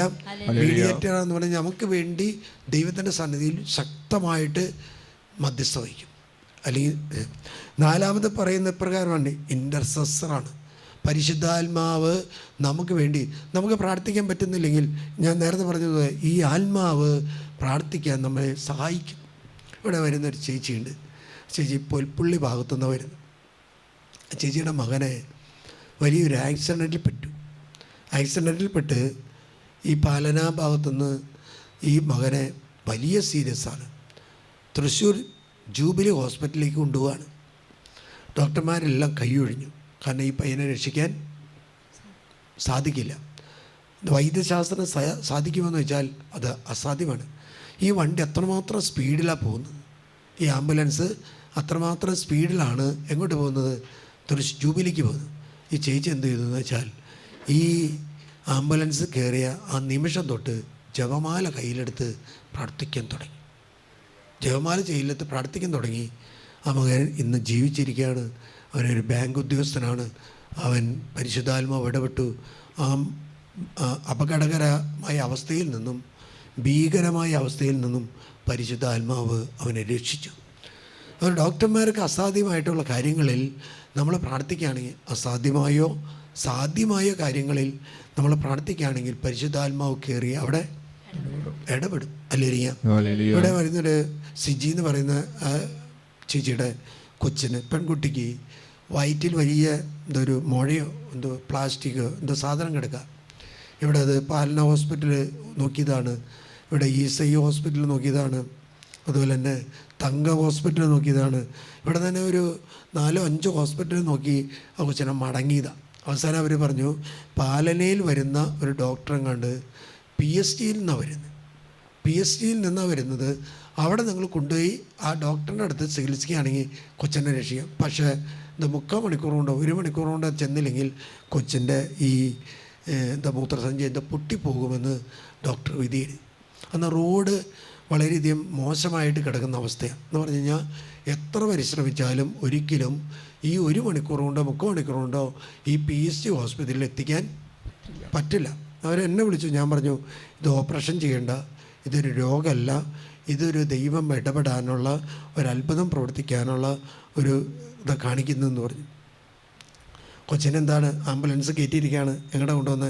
മീഡിയേറ്ററാന്ന് പറഞ്ഞാൽ നമുക്ക് വേണ്ടി ദൈവത്തിൻ്റെ സന്നിധിയിൽ ശക്തമായിട്ട് മധ്യസ്ഥ വഹിക്കും. അല്ലെങ്കിൽ നാലാമത് പറയുന്ന പ്രകാരമാണ് ഇൻ്റർസെസറാണ്. പരിശുദ്ധാത്മാവ് നമുക്ക് വേണ്ടി, നമുക്ക് പ്രാർത്ഥിക്കാൻ പറ്റുന്നില്ലെങ്കിൽ ഞാൻ നേരത്തെ പറഞ്ഞത് ഈ ആത്മാവ് പ്രാർത്ഥിക്കാൻ നമ്മളെ സഹായിക്കും. ഇവിടെ വരുന്നൊരു ചേച്ചിയുണ്ട്. ചേച്ചി പൊൽപ്പുള്ളി ഭാഗത്തുനിന്ന് വരുന്നു. ചേച്ചിയുടെ മകനെ വലിയൊരു ആക്സിഡൻറ്റിൽപ്പെട്ട് ഈ പാലന ഭാഗത്തുനിന്ന് ഈ മകനെ വലിയ സീരിയസാണ്. തൃശ്ശൂർ ജൂബിലി ഹോസ്പിറ്റലിലേക്ക് കൊണ്ടുപോവാണ്. ഡോക്ടർമാരെല്ലാം കൈയൊഴിഞ്ഞു. കാരണം ഈ പയ്യനെ രക്ഷിക്കാൻ സാധിക്കില്ല. വൈദ്യശാസ്ത്രം സാധിക്കുമെന്ന് വെച്ചാൽ അത് അസാധ്യമാണ്. ഈ വണ്ടി അത്രമാത്രം സ്പീഡിലാണ് പോകുന്നത്. ഈ ആംബുലൻസ് അത്രമാത്രം സ്പീഡിലാണ് എങ്ങോട്ട് പോകുന്നത്? തൃശ്ശൂർ ജൂബിലിക്ക് പോകുന്നത്. ഈ ചേച്ചി എന്ത് ചെയ്തു എന്ന് വെച്ചാൽ ഈ ആംബുലൻസ് കയറിയ ആ നിമിഷം തൊട്ട് ജപമാല കയ്യിലെടുത്ത് പ്രാർത്ഥിക്കാൻ തുടങ്ങി. പ്രാർത്ഥിക്കാൻ തുടങ്ങി. ആ മകൻ ഇന്ന് ജീവിച്ചിരിക്കുകയാണ്. അവനൊരു ബാങ്ക് ഉദ്യോഗസ്ഥനാണ്. അവൻ പരിശുദ്ധാത്മാവ് ഇടപെട്ടു. ആ അപകടകരമായ അവസ്ഥയിൽ നിന്നും, ഭീകരമായ അവസ്ഥയിൽ നിന്നും പരിശുദ്ധാത്മാവ് അവനെ രക്ഷിച്ചു. അവർ ഡോക്ടർമാർക്ക് അസാധ്യമായിട്ടുള്ള കാര്യങ്ങളിൽ നമ്മൾ പ്രാർത്ഥിക്കുകയാണെങ്കിൽ, അസാധ്യമായോ സാധ്യമായ കാര്യങ്ങളിൽ നമ്മൾ പ്രാർത്ഥിക്കുകയാണെങ്കിൽ പരിശുദ്ധാത്മാവ് കയറി അവിടെ ഇടപെടും. അല്ലേരിയ ഇവിടെ വരുന്നൊരു സിജി എന്ന് പറയുന്ന ചേച്ചിയുടെ കൊച്ചിന്, പെൺകുട്ടിക്ക് വയറ്റിൽ വലിയ എന്തൊരു മുഴയോ എന്തോ പ്ലാസ്റ്റിക്കോ എന്തോ സാധനം കിടക്കുക. ഇവിടെ അത് പാലന ഹോസ്പിറ്റൽ നോക്കിയതാണ്, ഇവിടെ ESI ഹോസ്പിറ്റൽ നോക്കിയതാണ്, അതുപോലെ തന്നെ തങ്ക ഹോസ്പിറ്റൽ നോക്കിയതാണ്. ഇവിടെ തന്നെ ഒരു 4-5 ഹോസ്പിറ്റൽ നോക്കി ആ കൊച്ചിനെ മടങ്ങിയതാണ്. അവസാനം അവർ പറഞ്ഞു, പാലനയിൽ വരുന്ന ഒരു ഡോക്ടറെ കണ്ട് PSG നിന്നാണ് വരുന്നത്. അവിടെ നിങ്ങൾ കൊണ്ടുപോയി ആ ഡോക്ടറിൻ്റെ അടുത്ത് ചികിത്സിക്കുകയാണെങ്കിൽ കൊച്ചിനെ രക്ഷിക്കാം. പക്ഷേ ഇത് 3/4 മണിക്കൂർ കൊണ്ടോ 1 മണിക്കൂർ കൊണ്ടോ ചെന്നില്ലെങ്കിൽ കൊച്ചിൻ്റെ ഈ മൂത്രസഞ്ചി പൊട്ടിപ്പോകുമെന്ന് ഡോക്ടർ വിധിയെഴുതി. അന്ന് റോഡ് വളരെയധികം മോശമായിട്ട് കിടക്കുന്ന അവസ്ഥയാണ്. എന്ന് പറഞ്ഞു കഴിഞ്ഞാൽ എത്ര പരിശ്രമിച്ചാലും ഒരിക്കലും ഈ 1 മണിക്കൂർ കൊണ്ടോ 3/4 മണിക്കൂർ കൊണ്ടോ ഈ PSG ഹോസ്പിറ്റലിൽ എത്തിക്കാൻ പറ്റില്ല. അവരെന്നെ വിളിച്ചു. ഞാൻ പറഞ്ഞു, ഇത് ഓപ്പറേഷൻ ചെയ്യേണ്ട, ഇതൊരു രോഗമല്ല, ഇതൊരു ദൈവം ഇടപെടാനുള്ള ഒരത്ഭുതം പ്രവർത്തിക്കാനുള്ള ഒരു ഇത് കാണിക്കുന്നതെന്ന് പറഞ്ഞു. കൊച്ചിനെന്താണ്, ആംബുലൻസ് കയറ്റിയിരിക്കുകയാണ്, എങ്ങടെ കൊണ്ടുവന്ന്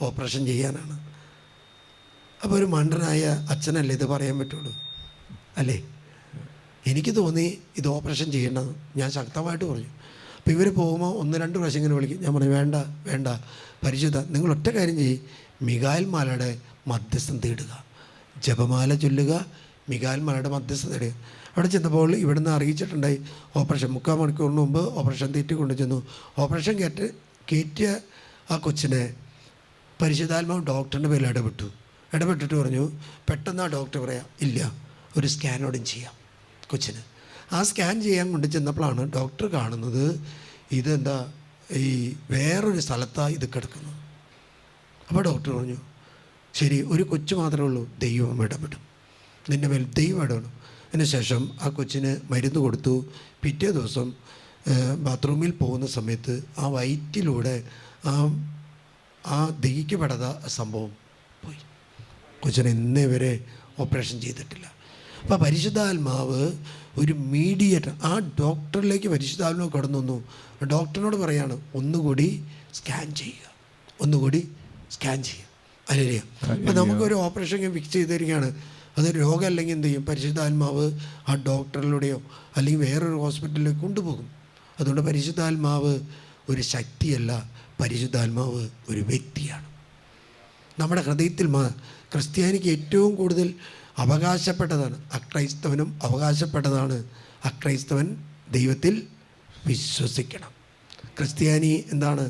ഓപ്പറേഷൻ ചെയ്യാനാണ്. അപ്പോൾ ഒരു മണ്ടനായ അച്ഛനല്ലേ ഇത് പറയാൻ പറ്റുള്ളൂ, അല്ലേ? എനിക്ക് തോന്നി ഇത് ഓപ്പറേഷൻ ചെയ്യണമെന്ന്. ഞാൻ ശക്തമായിട്ട് പറഞ്ഞു. അപ്പോൾ ഇവർ പോകുമ്പോൾ 1-2 പ്രാവശ്യം ഇങ്ങനെ വിളിക്കും. ഞാൻ പറഞ്ഞു, വേണ്ട പരിശുദ്ധ, നിങ്ങൾ ഒറ്റ കാര്യം ചെയ്യും, മിഖായേൽ മാലയുടെ മധ്യസ്ഥം തേടുക, ജപമാല ചൊല്ലുക, മിഖായേൽ മാലയുടെ മധ്യസ്ഥം തേടുക. അവിടെ ചെന്നപ്പോൾ ഇവിടുന്ന് അറിയിച്ചിട്ടുണ്ടായി ഓപ്പറേഷൻ 3/4 മണിക്കൂറിന് മുമ്പ് ഓപ്പറേഷൻ തീറ്റി കൊണ്ടു ചെന്നു. ഓപ്പറേഷൻ കയറ്റിയ ആ കൊച്ചിനെ പരിശുദ്ധാത്മാവ് ഡോക്ടറിൻ്റെ പേരിൽ ഇടപെട്ടിട്ട് പറഞ്ഞു, പെട്ടെന്ന് ആ ഡോക്ടർ പറയാം, ഇല്ല, ഒരു സ്കാനോടും ചെയ്യാം കൊച്ചിന്. ആ സ്കാൻ ചെയ്യാൻ കൊണ്ട് ചെന്നപ്പോഴാണ് ഡോക്ടർ കാണുന്നത് ഇതെന്താ ഈ വേറൊരു സ്ഥലത്താണ് ഇത് കിടക്കുന്നത്. അപ്പോൾ ഡോക്ടർ പറഞ്ഞു, ശരി, ഒരു കൊച്ചു മാത്രമേ ഉള്ളൂ, ദൈവം ഇടപെടും, നിൻ്റെ മേൽ ദൈവം ഇടപെടും. അതിനുശേഷം ആ കൊച്ചിന് മരുന്ന് കൊടുത്തു. പിറ്റേ ദിവസം ബാത്റൂമിൽ പോകുന്ന സമയത്ത് ആ വയറ്റിലൂടെ ആ ദഹിക്കപ്പെടാത്ത സംഭവം പോയി. കൊച്ചിനെ ഇന്നേ വരെ ഓപ്പറേഷൻ ചെയ്തിട്ടില്ല. അപ്പോൾ പരിശുദ്ധാത്മാവ് ഒരു മീഡിയേറ്റർ. ആ ഡോക്ടറിലേക്ക് പരിശുദ്ധാത്മാവ് കടന്നു വന്നു. ഡോക്ടറിനോട് പറയാണ്, ഒന്നുകൂടി സ്കാൻ ചെയ്യുക. അല്ലേ? അപ്പോൾ നമുക്കൊരു ഓപ്പറേഷൻ ഫിക്സ് ചെയ്തിരിക്കുകയാണ്. അത് രോഗം അല്ലെങ്കിൽ എന്ത് ചെയ്യും? പരിശുദ്ധാത്മാവ് ആ ഡോക്ടറിലൂടെയോ അല്ലെങ്കിൽ വേറൊരു ഹോസ്പിറ്റലിലേക്ക് കൊണ്ടുപോകും. അതുകൊണ്ട് പരിശുദ്ധാത്മാവ് ഒരു ശക്തിയല്ല, പരിശുദ്ധാത്മാവ് ഒരു വ്യക്തിയാണ്. നമ്മുടെ ഹൃദയത്തിൽ ക്രിസ്ത്യാനിക്ക് ഏറ്റവും കൂടുതൽ അവകാശപ്പെട്ടതാണ്. അക്രൈസ്തവനും അവകാശപ്പെട്ടതാണ്. അക്രൈസ്തവൻ ദൈവത്തിൽ വിശ്വസിക്കണം. ക്രിസ്ത്യാനി എന്താണ്?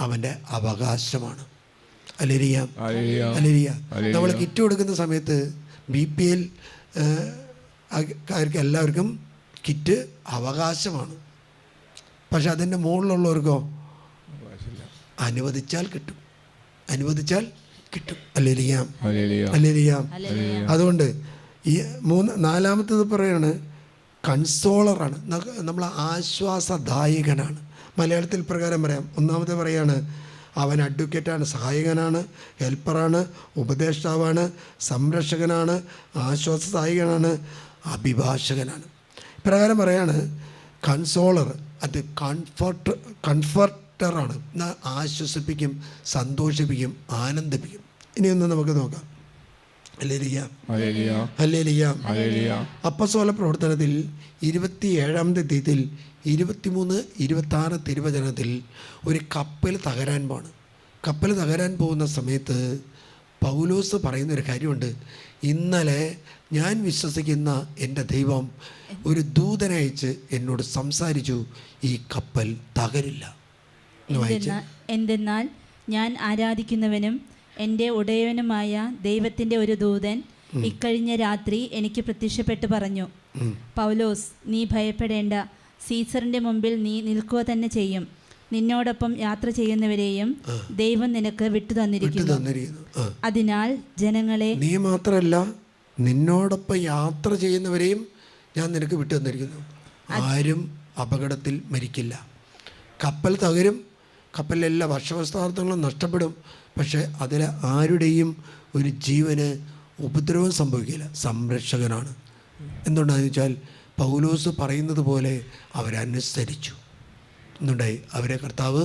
അവൻ്റെ അവകാശമാണ്. Hallelujah, hallelujah. നമ്മൾ കിറ്റ് കൊടുക്കുന്ന സമയത്ത് BPL കാർക്ക് എല്ലാവർക്കും കിറ്റ് അവകാശമാണ്. പക്ഷെ അതിൻ്റെ മുകളിലുള്ളവർക്കോ അനുവദിച്ചാൽ കിട്ടും, അനുവദിച്ചാൽ കിട്ടും. Hallelujah, hallelujah. അതുകൊണ്ട് ഈ നാലാമത്തേത് പറയാണ് കൺസോളറാണ്, നമ്മൾ ആശ്വാസദായകനാണ്. മലയാളത്തിൽ പ്രകാരം പറയാം. ഒന്നാമത്തെ പറയാണ് അവൻ അഡ്വക്കേറ്റാണ്, സഹായകനാണ്, ഹെൽപ്പറാണ്, ഉപദേഷ്ടാവാണ്, സംരക്ഷകനാണ്, ആശ്വാസദായകനാണ്, അഭിഭാഷകനാണ്. ഇപ്രകാരം പറയാണ് കൺസോളർ, അത് കംഫർട്ടറാണ്, ആശ്വസിപ്പിക്കും, സന്തോഷിപ്പിക്കും, ആനന്ദിപ്പിക്കും. ഇനിയൊന്ന് നമുക്ക് നോക്കാം. Hallelujah, hallelujah. അപ്പോസ്തല പ്രവർത്തനത്തിൽ 27-ാമത്തെ തീയതിയിൽ 23-26 തിരുവചനത്തിൽ ഒരു കപ്പൽ തകരാൻ പോവാണ്. കപ്പൽ തകരാൻ പോകുന്ന സമയത്ത് പൗലോസ് പറയുന്നൊരു കാര്യമുണ്ട്. ഇന്നലെ ഞാൻ വിശ്വസിക്കുന്ന എൻ്റെ ദൈവം ഒരു ദൂതനയച്ച് എന്നോട് സംസാരിച്ചു, ഈ കപ്പൽ തകരില്ല. എന്തെന്നാൽ ഞാൻ ആരാധിക്കുന്നവനും എൻ്റെ ഉടയവനുമായ ദൈവത്തിൻ്റെ ഒരു ദൂതൻ ഇക്കഴിഞ്ഞ രാത്രി എനിക്ക് പ്രത്യക്ഷപ്പെട്ട് പറഞ്ഞു, പൗലോസ്, നീ ഭയപ്പെടേണ്ട, സീസറിൻ്റെ മുമ്പിൽ നീ നിൽക്കുക തന്നെ ചെയ്യും. നിന്നോടൊപ്പം യാത്ര ചെയ്യുന്നവരെയും ദൈവം നിനക്ക് വിട്ടു തന്നിരിക്കുന്നു. അതിനാൽ ജനങ്ങളെ, നീ മാത്രമല്ല, നിന്നോടൊപ്പം യാത്ര ചെയ്യുന്നവരെയും ഞാൻ നിനക്ക് വിട്ടു തന്നിരിക്കുന്നു. ആരും അപകടത്തിൽ മരിക്കില്ല. കപ്പൽ തകരും, കപ്പലിലെ എല്ലാ ഭക്ഷ്യവസ്തുക്കളും നഷ്ടപ്പെടും, പക്ഷേ അതിൽ ആരുടെയും ഒരു ജീവന് ഉപദ്രവം സംഭവിക്കില്ല. സംരക്ഷകനാണ്. എന്തുകൊണ്ടാണെന്ന് വെച്ചാൽ പൗലോസ് പറയുന്നത് പോലെ അവരനുസരിച്ചു. എന്നുണ്ടായി അവരെ കർത്താവ്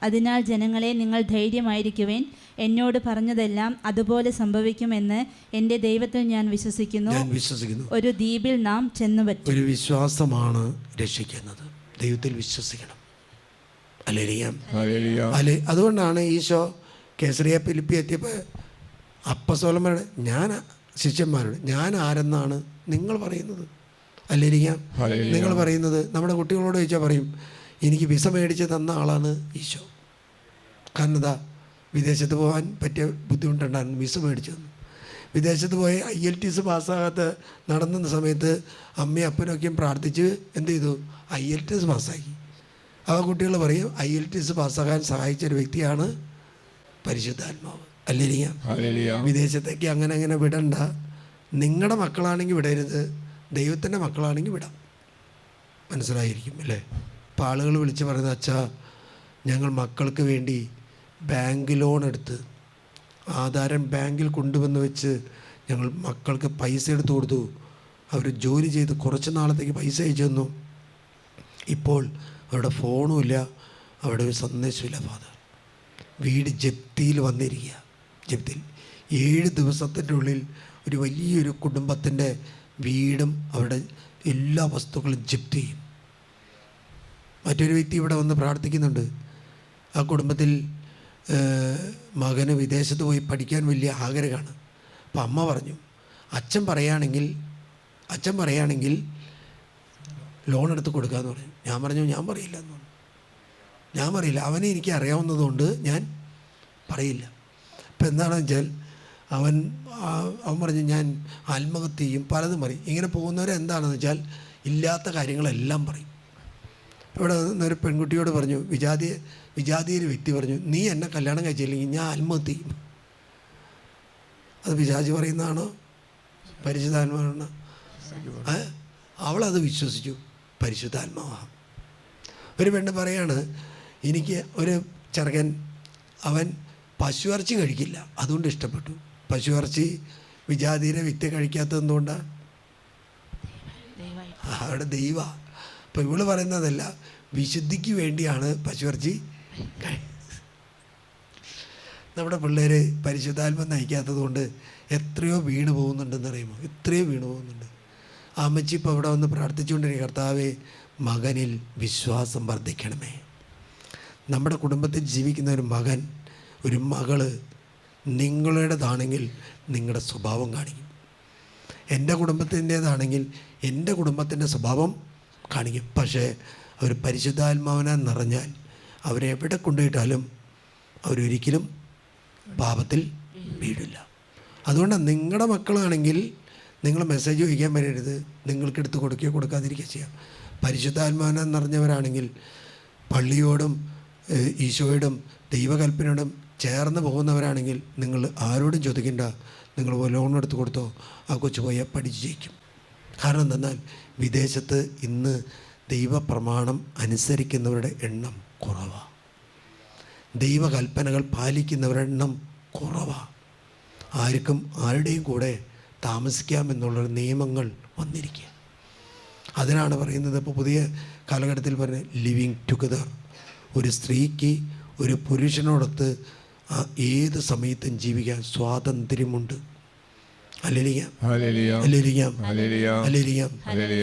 അതിനാൽ ജനങ്ങളെ, നിങ്ങൾ ധൈര്യമായിരിക്കുവേൻ. എന്നോട് പറഞ്ഞതെല്ലാം അതുപോലെ സംഭവിക്കുമെന്ന് എൻ്റെ ദൈവത്തിൽ ഞാൻ വിശ്വസിക്കുന്നു. ഒരു ദ്വീപിൽ നാം ചെന്നുപറ്റും. ഒരു വിശ്വാസമാണ് രക്ഷിക്കുന്നത്. ദൈവത്തിൽ വിശ്വസിക്കണം. അല്ലേ? അതുകൊണ്ടാണ് ഈശോ കേസറിയ ഫിലിപ്പി എത്തിയപ്പോൾ അപ്പസ്തോലന്മാരുടെ, ഞാൻ ശിഷ്യന്മാരോട്, ഞാൻ ആരെന്നാണ് നിങ്ങൾ പറയുന്നത്? അല്ലേരിക്കാം നിങ്ങൾ പറയുന്നത്. നമ്മുടെ കുട്ടികളോട് ചോദിച്ചാൽ പറയും, എനിക്ക് വിസ മേടിച്ച് തന്ന ആളാണ് ഈശോ. കാരണം എന്താ? വിദേശത്ത് പോകാൻ പറ്റിയ ബുദ്ധിമുട്ടുണ്ടായിരുന്നു, വിസ മേടിച്ചു തന്നു. വിദേശത്ത് പോയി IELTS പാസ്സാകാത്ത നടന്ന സമയത്ത് അമ്മയും അപ്പനൊക്കെയും പ്രാർത്ഥിച്ച് എന്ത് ചെയ്തു? IELTS പാസ്സാക്കി. ആ കുട്ടികൾ പറയും, IELTS പാസ്സാകാൻ സഹായിച്ച ഒരു വ്യക്തിയാണ് പരിശുദ്ധാത്മാവ്. അല്ലേരിക്കാം. വിദേശത്തേക്ക് അങ്ങനെ വിടണ്ട. നിങ്ങളുടെ മക്കളാണെങ്കിൽ വിടരുത്, ദൈവത്തിൻ്റെ മക്കളാണെങ്കിൽ വിടാം. മനസ്സിലായിരിക്കും അല്ലേ? അപ്പോൾ ആളുകൾ വിളിച്ച് പറയുന്നത്, അച്ഛാ, ഞങ്ങൾ മക്കൾക്ക് വേണ്ടി ബാങ്ക് ലോൺ എടുത്ത് ആധാരം ബാങ്കിൽ കൊണ്ടുവന്ന് വെച്ച് ഞങ്ങൾ മക്കൾക്ക് പൈസ എടുത്തു കൊടുത്തു. അവർ ജോലി ചെയ്ത് കുറച്ച് നാളത്തേക്ക് പൈസ അയച്ചു തന്നു. ഇപ്പോൾ അവരുടെ ഫോണും ഇല്ല, അവിടെ ഒരു സന്ദേശമില്ല ഫാദർ. വീട് ജപ്തിയിൽ വന്നിരിക്കുക. ജപ്തിയിൽ 7 ദിവസത്തിൻ്റെ ഉള്ളിൽ ഒരു വലിയൊരു കുടുംബത്തിൻ്റെ വീടും അവരുടെ എല്ലാ വസ്തുക്കളും ജപ്തി ചെയ്യും. മറ്റൊരു വ്യക്തി ഇവിടെ വന്ന് പ്രാർത്ഥിക്കുന്നുണ്ട്. ആ കുടുംബത്തിൽ മകന് വിദേശത്ത് പോയി പഠിക്കാൻ വലിയ ആഗ്രഹമാണ്. അപ്പം അമ്മ പറഞ്ഞു, അച്ഛൻ പറയുകയാണെങ്കിൽ ലോൺ എടുത്ത് കൊടുക്കാമെന്ന് പറഞ്ഞു. ഞാൻ പറഞ്ഞു, ഞാൻ പറയില്ല എന്ന് പറഞ്ഞു. ഞാൻ പറയില്ല, അവനെ എനിക്ക് അറിയാവുന്നതുകൊണ്ട് ഞാൻ പറയില്ല. ഇപ്പം എന്താണെന്ന് വെച്ചാൽ അവൻ പറഞ്ഞു, ഞാൻ ആത്മഹത്യ ചെയ്യും, പലതും പറയും. ഇങ്ങനെ പോകുന്നവരെ എന്താണെന്ന് വെച്ചാൽ ഇല്ലാത്ത കാര്യങ്ങളെല്ലാം പറയും. ഇവിടെ ഒരു പെൺകുട്ടിയോട് പറഞ്ഞു, വിജാതിയൊരു വ്യക്തി പറഞ്ഞു, നീ എന്നെ കല്യാണം കഴിച്ചില്ലെങ്കിൽ ഞാൻ ആത്മഹത്യ ചെയ്യും. അത് പിശാചി പറയുന്നതാണോ പരിശുദ്ധാത്മാവാണോ? അവളത് വിശ്വസിച്ചു. പരിശുദ്ധാത്മാവാണ്. ഒരു പെണ്ണ് പറയാണ്, എനിക്ക് ഒരു ചെറുക്കൻ, അവൻ പശുയിറച്ചി കഴിക്കില്ല, അതുകൊണ്ട് ഇഷ്ടപ്പെട്ടു. പശുയിറച്ചി വിജാതിയുടെ വ്യക്തി കഴിക്കാത്തതെന്തുകൊണ്ടാണ്? അവിടെ ദൈവ. അപ്പോൾ ഇവള് പറയുന്നതല്ല, വിശുദ്ധിക്ക് വേണ്ടിയാണ് പശുയിറച്ചി. നമ്മുടെ പിള്ളേർ പരിശുദ്ധാത്മം നയിക്കാത്തത് കൊണ്ട് എത്രയോ വീണ് പോകുന്നുണ്ടെന്നറിയുമോ? എത്രയോ വീണ് പോകുന്നുണ്ട്. ആ അമ്മച്ചി ഇപ്പോൾ ഇവിടെ വന്ന് പ്രാർത്ഥിച്ചുകൊണ്ടിരിക്കുക, കർത്താവേ, മകനിൽ വിശ്വാസം വർദ്ധിക്കണമേ. നമ്മുടെ കുടുംബത്തിൽ ജീവിക്കുന്ന ഒരു മകൻ, ഒരു മകള് നിങ്ങളുടേതാണെങ്കിൽ നിങ്ങളുടെ സ്വഭാവം കാണിക്കും. എൻ്റെ കുടുംബത്തിൻ്റേതാണെങ്കിൽ എൻ്റെ കുടുംബത്തിൻ്റെ സ്വഭാവം കാണിക്കും. പക്ഷേ അവർ പരിശുദ്ധാത്മാവിനെ നിറഞ്ഞാൽ അവരെ എവിടെ കൊണ്ടുപോയിട്ടാലും അവരൊരിക്കലും പാപത്തിൽ വീഴില്ല. അതുകൊണ്ട് നിങ്ങളുടെ മക്കളാണെങ്കിൽ നിങ്ങൾ മെസ്സേജ് ചോദിക്കാൻ വരരുത്, നിങ്ങൾക്കെടുത്ത് കൊടുക്കുകയോ കൊടുക്കാതിരിക്കുകയോ ചെയ്യാം. പരിശുദ്ധാത്മാവിനെ നിറഞ്ഞവരാണെങ്കിൽ പള്ളിയോടും ഈശോയോടും ദൈവകൽപ്പനയോടും ചേർന്ന് പോകുന്നവരാണെങ്കിൽ നിങ്ങൾ ആരോടും ചോദിക്കേണ്ട, നിങ്ങൾ ലോൺ എടുത്ത് കൊടുത്തോ, ആ കൊച്ചു പോയാൽ പഠിച്ച് ജയിക്കും. കാരണം എന്തെന്നാൽ വിദേശത്ത് ഇന്ന് ദൈവപ്രമാണം അനുസരിക്കുന്നവരുടെ എണ്ണം കുറവാണ്, ദൈവകൽപ്പനകൾ പാലിക്കുന്നവരുടെ എണ്ണം കുറവാണ്. ആർക്കും ആരുടെയും കൂടെ താമസിക്കാമെന്നുള്ളൊരു നിയമങ്ങൾ വന്നിരിക്കുക. അതിനാണ് പറയുന്നത്, ഇപ്പോൾ പുതിയ കാലഘട്ടത്തിൽ പറഞ്ഞ ലിവിങ് ടുഗദർ. ഒരു സ്ത്രീക്ക് ഒരു പുരുഷനോടൊത്ത് ഏത് സമയത്തും ജീവിക്കാൻ സ്വാതന്ത്ര്യമുണ്ട്.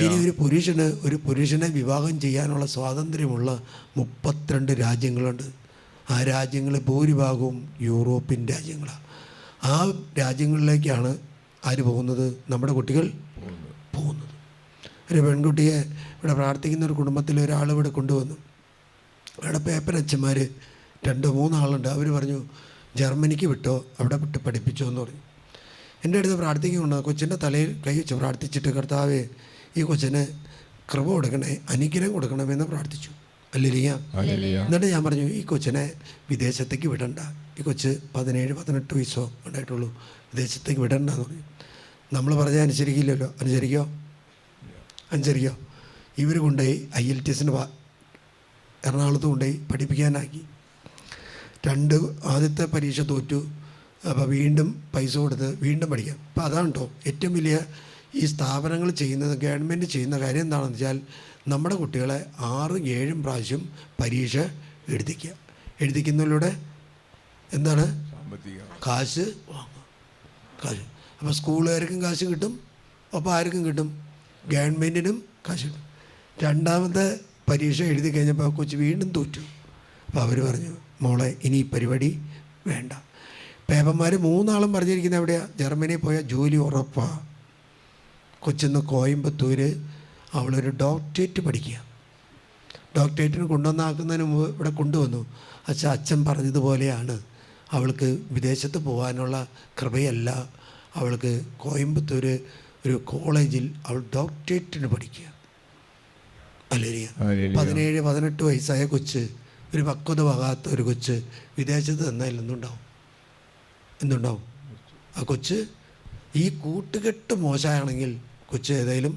ഇനി ഒരു പുരുഷനെ വിവാഹം ചെയ്യാനുള്ള സ്വാതന്ത്ര്യമുള്ള 32 രാജ്യങ്ങളുണ്ട്. ആ രാജ്യങ്ങൾ ഭൂരിഭാഗവും യൂറോപ്യൻ രാജ്യങ്ങളാണ്. ആ രാജ്യങ്ങളിലേക്കാണ് ആര് പോകുന്നത്? നമ്മുടെ കുട്ടികൾ പോകുന്നത്. ഒരു പെൺകുട്ടിയെ ഇവിടെ പ്രാർത്ഥിക്കുന്ന ഒരു കുടുംബത്തിൽ ഒരാൾ ഇവിടെ കൊണ്ടുവന്നു. അവിടെ പേപ്പരച്ഛന്മാർ 2-3 ആളുണ്ട്. അവർ പറഞ്ഞു ജർമ്മനിക്ക് വിട്ടോ, അവിടെ വിട്ട് പഠിപ്പിച്ചോ എന്ന് പറഞ്ഞു. എൻ്റെ അടുത്ത് പ്രാർത്ഥിക്കുന്നുണ്ട്. കൊച്ചിൻ്റെ തലയിൽ കൈ വെച്ച് പ്രാർത്ഥിച്ചിട്ട്, കർത്താവേ ഈ കൊച്ചിന് കൃപ കൊടുക്കണേ, അനുഗ്രഹം കൊടുക്കണമെന്ന് പ്രാർത്ഥിച്ചു. അല്ലേലിയാ. എന്നിട്ട് ഞാൻ പറഞ്ഞു, ഈ കൊച്ചിനെ വിദേശത്തേക്ക് വിടണ്ട, ഈ കൊച്ച് 17-18 വയസ്സോ ഉണ്ടായിട്ടുള്ളൂ, വിദേശത്തേക്ക് വിടണ്ടെന്ന് പറഞ്ഞു. നമ്മൾ പറഞ്ഞാൽ അനുസരിക്കില്ലല്ലോ. അനുസരിക്കോ? ഇവർ കൊണ്ടുപോയി IELTS എറണാകുളത്ത് കൊണ്ടുപോയി പഠിപ്പിക്കാനാക്കി. ആദ്യത്തെ പരീക്ഷ തോറ്റു. അപ്പോൾ വീണ്ടും പൈസ കൊടുത്ത് വീണ്ടും പഠിക്കാം. അപ്പോൾ അതാണ് കേട്ടോ ഏറ്റവും വലിയ ഈ സ്ഥാപനങ്ങൾ ചെയ്യുന്നത്, ഗവൺമെൻറ് ചെയ്യുന്ന കാര്യം എന്താണെന്ന് വെച്ചാൽ നമ്മുടെ കുട്ടികളെ 6-7 പ്രാവശ്യം പരീക്ഷ എഴുതിക്കുന്നതിലൂടെ എന്താണ് കാശ് വാങ്ങുക. കാശ് അപ്പോൾ സ്കൂളുകാർക്കും കാശ് കിട്ടും, അപ്പോൾ ആർക്കും കിട്ടും? ഗവൺമെൻറ്റിനും കാശ് കിട്ടും. രണ്ടാമത്തെ പരീക്ഷ എഴുതി കഴിഞ്ഞപ്പോൾ കൊച്ചു വീണ്ടും തോറ്റു. അപ്പോൾ അവർ പറഞ്ഞു, മോളെ ഇനി ഈ പരിപാടി വേണ്ട. പേപ്പന്മാർ 3 ആളും പറഞ്ഞിരിക്കുന്നത് എവിടെയാണ്? ജർമ്മനിയിൽ പോയാൽ ജോലി ഉറപ്പാണ്. കൊച്ചിന്ന് കോയമ്പത്തൂർ അവളൊരു ഡോക്ടറേറ്റ് പഠിക്കുക. ഡോക്ടറേറ്റിന് കൊണ്ടുവന്നാക്കുന്നതിന് മുമ്പ് ഇവിടെ കൊണ്ടുവന്നു. അച്ഛൻ പറഞ്ഞതുപോലെയാണ്, അവൾക്ക് വിദേശത്ത് പോകാനുള്ള കൃപയല്ല, അവൾക്ക് കോയമ്പത്തൂർ ഒരു കോളേജിൽ അവൾ ഡോക്ടറേറ്റിന് പഠിക്കുക. അല്ലേരിയ 17-18 വയസ്സായ കൊച്ച്, ഒരു പക്വത ആകാത്ത ഒരു കൊച്ച് വിദേശത്ത് നിന്നാൽ എന്തുണ്ടാവും? ആ കൊച്ച് ഈ കൂട്ടുകെട്ട് മോശമാണെങ്കിൽ കൊച്ച് ഏതായാലും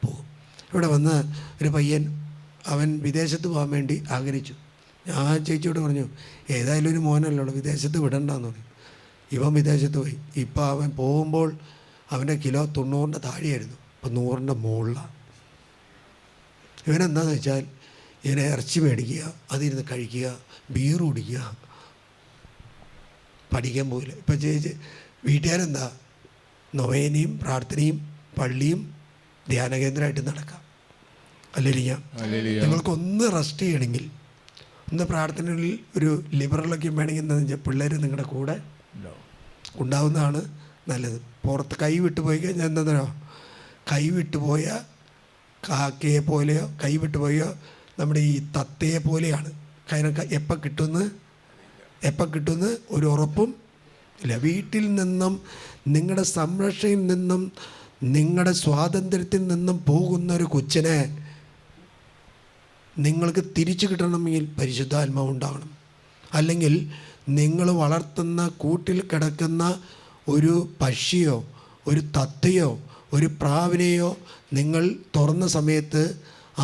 പോകും. ഇവിടെ വന്ന് ഒരു പയ്യൻ, അവൻ വിദേശത്ത് പോകാൻ വേണ്ടി ആഗ്രഹിച്ചു. ഞാൻ ചേച്ചിയോട് പറഞ്ഞു, ഏതായാലും ഒരു മോനല്ലോ, വിദേശത്ത് വിടണ്ടെന്ന് പറഞ്ഞു. ഇവൻ വിദേശത്ത് പോയി. ഇപ്പം അവൻ പോകുമ്പോൾ അവൻ്റെ കിലോ 90-ൻ്റെ താഴെയായിരുന്നു, ഇപ്പം 100-ൻ്റെ മുകളിലാണ്. ഇവനെന്താണെന്ന് വെച്ചാൽ ഇവനെ ഇറച്ചി മേടിക്കുക, അതിരുന്ന് കഴിക്കുക, ബീർ കുടിക്കുക, പഠിക്കാൻ പോകില്ല. ഇപ്പം ചേച്ചി വീട്ടുകാരെന്താ, നൊവേനയും പ്രാർത്ഥനയും പള്ളിയും ധ്യാനകേന്ദ്രമായിട്ട് നടക്കാം. അല്ലെങ്കിൽ നിങ്ങൾക്കൊന്ന് റെസ്റ്റ് ചെയ്യണമെങ്കിൽ, ഒന്ന് പ്രാർത്ഥനയിൽ ഒരു ലിബറലൊക്കെ വേണമെങ്കിൽ എന്താണെന്ന് വെച്ചാൽ പിള്ളേർ നിങ്ങളുടെ കൂടെ ഉണ്ടാവുന്നതാണ് നല്ലത്. പുറത്ത് കൈ വിട്ടു പോയി കഴിഞ്ഞാൽ എന്താണെന്നോ, കൈ വിട്ടുപോയ കാക്കയെ പോലെയോ കൈ വിട്ടുപോയോ നമ്മുടെ ഈ തത്തയെ പോലെയാണ്. അതിനൊക്കെ എപ്പോൾ കിട്ടുമെന്ന് ഒരു ഉറപ്പും ഇല്ല. വീട്ടിൽ നിന്നും നിങ്ങളുടെ സംരക്ഷയിൽ നിന്നും നിങ്ങളുടെ സ്വാതന്ത്ര്യത്തിൽ നിന്നും പോകുന്ന ഒരു കൊച്ചിനെ നിങ്ങൾക്ക് തിരിച്ചു കിട്ടണമെങ്കിൽ പരിശുദ്ധാത്മാവ് ഉണ്ടാവണം. അല്ലെങ്കിൽ നിങ്ങൾ വളർത്തുന്ന കൂട്ടിൽ കിടക്കുന്ന ഒരു പക്ഷിയോ ഒരു തത്തയോ ഒരു പ്രാവിനെയോ നിങ്ങൾ തുറന്ന സമയത്ത്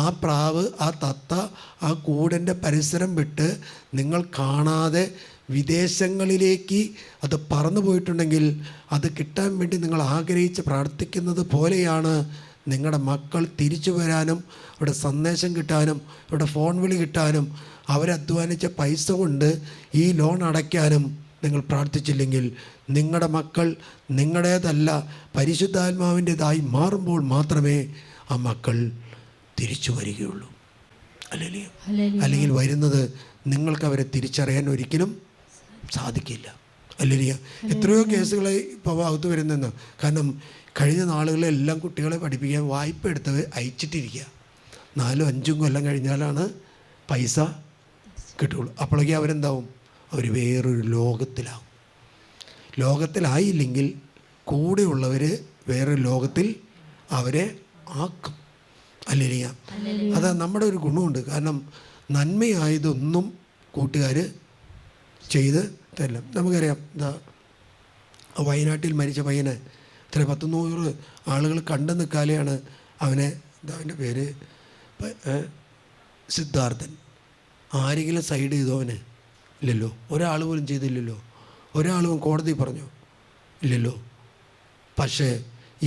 ആ പ്രാവ് ആ തത്ത ആ കൂടിൻ്റെ പരിസരം വിട്ട് നിങ്ങൾ കാണാതെ വിദേശങ്ങളിലേക്ക് അത് പറന്നു പോയിട്ടുണ്ടെങ്കിൽ അത് കിട്ടാൻ വേണ്ടി നിങ്ങൾ ആഗ്രഹിച്ച് പ്രാർത്ഥിക്കുന്നത് പോലെയാണ് നിങ്ങളുടെ മക്കൾ തിരിച്ചു വരാനും ഇവിടെ സന്ദേശം കിട്ടാനും ഇവിടെ ഫോൺ വിളി കിട്ടാനും അവരധ്വാനിച്ച പൈസ കൊണ്ട് ഈ ലോൺ അടയ്ക്കാനും നിങ്ങൾ പ്രാർത്ഥിച്ചില്ലെങ്കിൽ നിങ്ങളുടെ മക്കൾ നിങ്ങളുടേതല്ല പരിശുദ്ധാത്മാവിൻ്റെതായി മാറുമ്പോൾ മാത്രമേ ആ മക്കൾ തിരിച്ചു വരികയുള്ളൂ. അല്ലെങ്കിൽ വരുന്നത് നിങ്ങൾക്ക് അവരെ തിരിച്ചറിയാൻ ഒരിക്കലും സാധിക്കില്ല. അല്ലെങ്കിൽ എത്രയോ കേസുകൾ ഇപ്പോൾ അകത്ത് വരുന്നെന്ന്. കാരണം കഴിഞ്ഞ നാളുകളിലെല്ലാം കുട്ടികളെ പഠിപ്പിക്കാൻ വായ്പ എടുത്ത് അയച്ചിട്ടിരിക്കുക. 4-5 കൊല്ലം കഴിഞ്ഞാലാണ് പൈസ കിട്ടുള്ളൂ. അപ്പോഴേക്കും അവരെന്താവും? അവർ വേറൊരു ലോകത്തിലാവും. ലോകത്തിലായില്ലെങ്കിൽ കൂടെയുള്ളവർ വേറൊരു ലോകത്തിൽ അവരെ ആക്കും. അല്ലെങ്കിൽ അത് നമ്മുടെ ഒരു ഗുണമുണ്ട്. കാരണം നന്മയായതൊന്നും കൂട്ടുകാർ ചെയ്ത് തരില്ല. നമുക്കറിയാം, എന്താ വയനാട്ടിൽ മരിച്ച പയ്യനെ ഇത്ര 100 ആളുകൾ കണ്ടു നിൽക്കാലെയാണ് അവനെ, എന്താ അവൻ്റെ പേര്, സിദ്ധാർത്ഥൻ. ആരെങ്കിലും സൈഡ് ചെയ്തോ? അവന് ഇല്ലല്ലോ. ഒരാൾ പോലും ചെയ്തില്ലല്ലോ. ഒരാളും കോടതി പറഞ്ഞോ? ഇല്ലല്ലോ. പക്ഷേ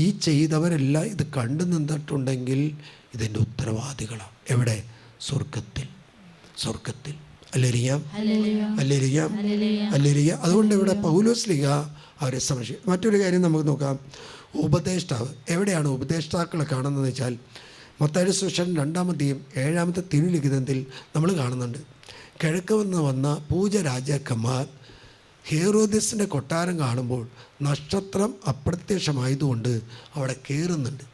ഈ ചെയ്തവരെല്ലാം ഇത് കണ്ടു നിന്നിട്ടുണ്ടെങ്കിൽ ഇതിൻ്റെ ഉത്തരവാദികളാണ്. എവിടെ? സ്വർഗത്തിൽ. സ്വർഗത്തിൽ. അല്ലേരിയാം, അല്ലേരിയാം, അല്ലേരിയാം. അതുകൊണ്ട് ഇവിടെ പൗലോസ്ലീഹ അവരെ സംരക്ഷിക്കും. മറ്റൊരു കാര്യം നമുക്ക് നോക്കാം. ഉപദേഷ്ടാവ്. എവിടെയാണ് ഉപദേഷ്ടാക്കളെ കാണുന്നതെന്ന് വെച്ചാൽ മത്തായിയുടെ സുവിശേഷം 2-ാം അധ്യായം 7-ാമത്തെ തിരുലിഖിതത്തിൽ നമ്മൾ കാണുന്നുണ്ട്. കിഴക്ക് നിന്ന് വന്ന പൂജരാജാക്കന്മാർ ഹേറോദസിൻ്റെ കൊട്ടാരം കാണുമ്പോൾ നക്ഷത്രം അപ്രത്യക്ഷമായതുകൊണ്ട് അവിടെ കയറുന്നുണ്ട്.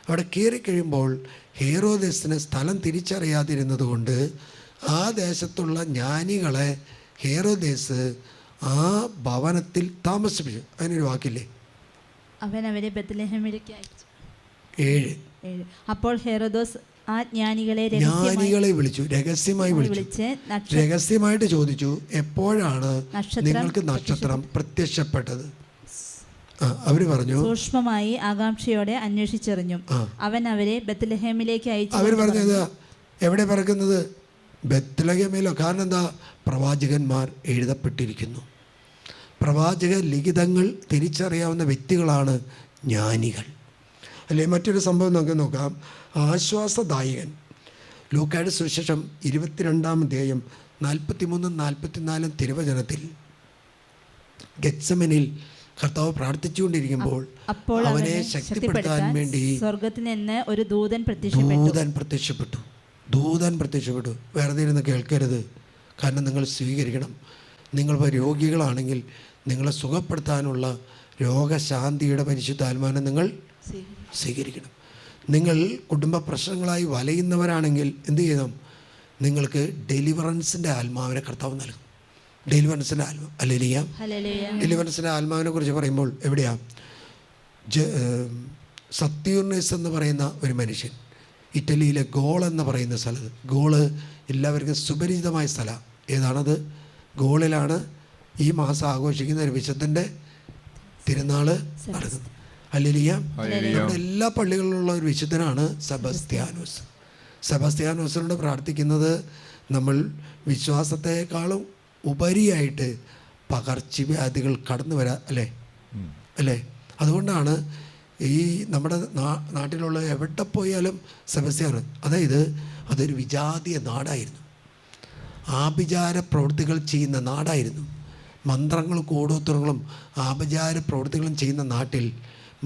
അവിടെ കയറിക്കഴിയുമ്പോൾ ഹേറോദസിന് സ്ഥലം തിരിച്ചറിയാതിരുന്നത് കൊണ്ട് ആ ദേശത്തുള്ള ജ്ഞാനികളെ ഹേറോദേസ് ആ ഭവനത്തിൽ താമസിപ്പിച്ചു. അതിനൊരു വാക്കില്ലേ? അവൻ അവരെ ബത്ലഹേമിലേക്ക് അയച്ചു. 7. അപ്പോൾ ഹെരോദോസ് ആ ജ്ഞാനികളെ വിളിച്ചു, രഹസ്യമായി വിളിച്ച് രഹസ്യമായിട്ട് ചോദിച്ചു, എപ്പോഴാണ് നിങ്ങൾക്ക് നക്ഷത്രം പ്രത്യക്ഷപ്പെട്ടത്? അവര് പറഞ്ഞു, സൂക്ഷ്മമായി ആകാംക്ഷയോടെ അന്വേഷിച്ചറിഞ്ഞു. അവൻ അവരെ ബത്ലഹേമിലേക്ക് അയച്ചു. അവർ പറഞ്ഞത് എവിടെ പറക്കുന്നത്? ബത്ലഹേമിലോ. കാരണം എന്താ? പ്രവാചകന്മാർ എഴുതപ്പെട്ടിരിക്കുന്നു. പ്രവാചക ലിഖിതങ്ങൾ തിരിച്ചറിയാവുന്ന വ്യക്തികളാണ് ജ്ഞാനികൾ. അല്ലെ? മറ്റൊരു സംഭവം നമുക്ക് നോക്കാം. ആശ്വാസദായകൻ. ലൂക്കായുടെ സുവിശേഷം 22-ാം അധ്യായം 43-44 തിരുവചനത്തിൽ ഗെത്സമനിൽ കർത്താവ് പ്രാർത്ഥിച്ചുകൊണ്ടിരിക്കുമ്പോൾ അവനെ ശക്തിപ്പെടുത്താൻ വേണ്ടി സ്വർഗ്ഗത്തിൽ നിന്ന് ഒരു ദൂതൻ പ്രത്യക്ഷപ്പെട്ടു. വെറുതെ ഇരുന്ന് കേൾക്കരുത്. കാരണം നിങ്ങൾ സ്വീകരിക്കണം. നിങ്ങൾ രോഗികളാണെങ്കിൽ നിങ്ങളെ സുഖപ്പെടുത്താനുള്ള രോഗശാന്തിയുടെ പരിശുദ്ധാത്മാവിനെ നിങ്ങൾ സ്വീകരിക്കണം. നിങ്ങൾ കുടുംബ പ്രശ്നങ്ങളായി വലയുന്നവരാണെങ്കിൽ എന്ത് ചെയ്യണം? നിങ്ങൾക്ക് ഡെലിവറൻസിൻ്റെ ആത്മാവിനെ കർത്താവ് നൽകും. ഡെലിവറൻസിൻ്റെ ആത്മാവ്. ഹല്ലേലൂയ. ഡെലിവറൻസിൻ്റെ ആത്മാവിനെ കുറിച്ച് പറയുമ്പോൾ എവിടെയാണ്? സത്യൂർണസ് എന്ന് പറയുന്ന ഒരു മനുഷ്യൻ ഇറ്റലിയിലെ ഗോൾ എന്ന് പറയുന്ന സ്ഥലത്ത്. ഗോള് എല്ലാവർക്കും സുപരിചിതമായ സ്ഥലമാണ്. ഏതാണത്? ഗോളിലാണ് ഈ മാസം ആഘോഷിക്കുന്ന ഒരു വിശുദ്ധൻ്റെ തിരുനാൾ നടക്കുന്നത്. ഹല്ലേലൂയ. നമ്മുടെ എല്ലാ പള്ളികളിലുള്ള ഒരു വിശുദ്ധനാണ് സെബസ്ത്യാനോസ്. സെബസ്ത്യാനോസിനോട് പ്രാർത്ഥിക്കുന്നത് നമ്മൾ വിശ്വാസത്തെക്കാളും ഉപരിയായിട്ട് പകർച്ചവ്യാധികൾ കടന്നു വരാ അല്ലേ? അതുകൊണ്ടാണ് ഈ നമ്മുടെ നാട്ടിലുള്ള എവിടെ പോയാലും സെബസ്ത്യാനോസ്, അതായത് അതൊരു വിജാതീയ നാടായിരുന്നു. ആഭിചാര പ്രവൃത്തികൾ ചെയ്യുന്ന നാടായിരുന്നു. മന്ത്രങ്ങളും കൂടോത്രങ്ങളും ആഭിചാര പ്രവൃത്തികളും ചെയ്യുന്ന നാട്ടിൽ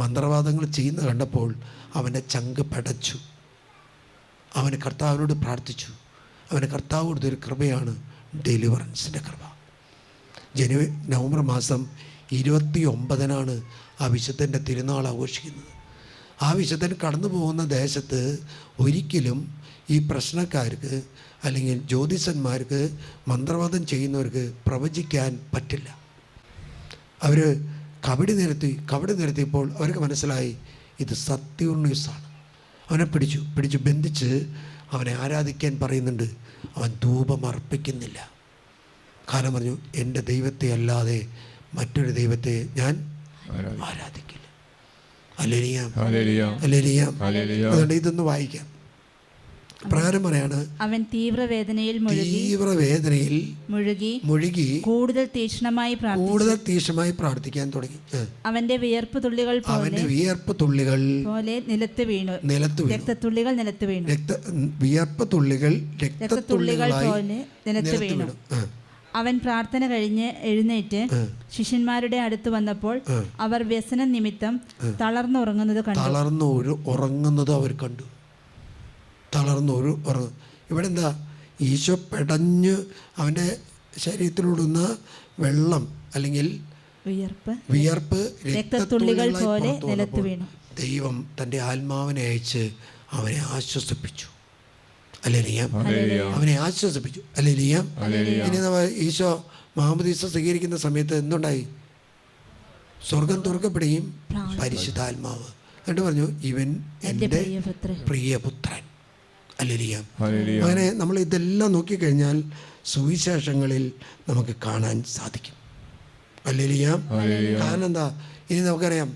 മന്ത്രവാദങ്ങൾ ചെയ്യുന്ന കണ്ടപ്പോൾ അവൻ്റെ ചങ്ക് പടച്ചു. അവന് കർത്താവിനോട് പ്രാർത്ഥിച്ചു. അവന് കർത്താവ് കൊടുത്തൊരു കൃപയാണ് ഡെലിവറൻസിൻ്റെ കൃപ. നവംബർ മാസം 29-നാണ് ആ വിശുദ്ധൻ്റെ തിരുനാൾ ആഘോഷിക്കുന്നത്. ആ വിശുദ്ധൻ കടന്നു പോകുന്ന ദേശത്ത് ഒരിക്കലും ഈ പ്രശ്നക്കാർക്ക് അല്ലെങ്കിൽ ജ്യോതിഷന്മാർക്ക് മന്ത്രവാദം ചെയ്യുന്നവർക്ക് പ്രവചിക്കാൻ പറ്റില്ല. അവർ കബഡി നിരത്തിയപ്പോൾ അവർക്ക് മനസ്സിലായി ഇത് സത്യൂർണീസാണ്. അവനെ പിടിച്ചു ബന്ധിച്ച് അവനെ ആരാധിക്കാൻ പറയുന്നുണ്ട്. അവൻ ധൂപം അർപ്പിക്കുന്നില്ല. കാരണം പറഞ്ഞു, എൻ്റെ ദൈവത്തെ അല്ലാതെ മറ്റൊരു ദൈവത്തെ ഞാൻ ആരാധിക്കില്ല. Hallelujah, hallelujah. അതുകൊണ്ട് ഇതൊന്ന് വായിക്കാം. പ്രകാരം പറയാണ്, അവൻ തീവ്രവേദനയിൽ മുഴുകി കൂടുതൽ തീക്ഷ്ണമായി പ്രാർത്ഥിക്കാൻ തുടങ്ങി. അവന്റെ വിയർപ്പ് തുള്ളികൾ പോലെ നിലത്ത് വീണു. രക്തത്തുള്ളികൾ പോലെ നിലത്ത് വീണു. അവൻ പ്രാർത്ഥന കഴിഞ്ഞ് എഴുന്നേറ്റ് ശിഷ്യന്മാരുടെ അടുത്ത് വന്നപ്പോൾ അവർ വ്യസനം നിമിത്തം തളർന്നുറങ്ങുന്നത് അവർ കണ്ടു. ഇവിടെ എന്താ? ഈശോ പെടഞ്ഞ് അവൻ്റെ ശരീരത്തിലൂടുന്ന വെള്ളം അല്ലെങ്കിൽ വിയർപ്പ് രക്തത്തുള്ളികൾ പോലെ നിലത്ത് വീണു. ദൈവം തൻ്റെ ആത്മാവിനെ അയച്ച് അവനെ ആശ്വസിപ്പിച്ചു. ഹല്ലേലൂയ. അവനെ ആശ്വസിപ്പിച്ചു. ഹല്ലേലൂയ. ഇനി നമ്മൾ ഈശോ മാമോദീസ സ്വീകരിക്കുന്ന സമയത്ത് എന്തുണ്ടായി? സ്വർഗം തുറക്കപ്പെടുകയും പരിശുദ്ധാത്മാവ് എന്നിട്ട് പറഞ്ഞു, ഇവൻ എൻ്റെ പ്രിയപുത്രൻ. ഹല്ലേലൂയ. അങ്ങനെ നമ്മൾ ഇതെല്ലാം നോക്കിക്കഴിഞ്ഞാൽ സുവിശേഷങ്ങളിൽ നമുക്ക് കാണാൻ സാധിക്കും. ഹല്ലേലൂയ. കാരണം എന്താ? ഇനി നമുക്കറിയാം,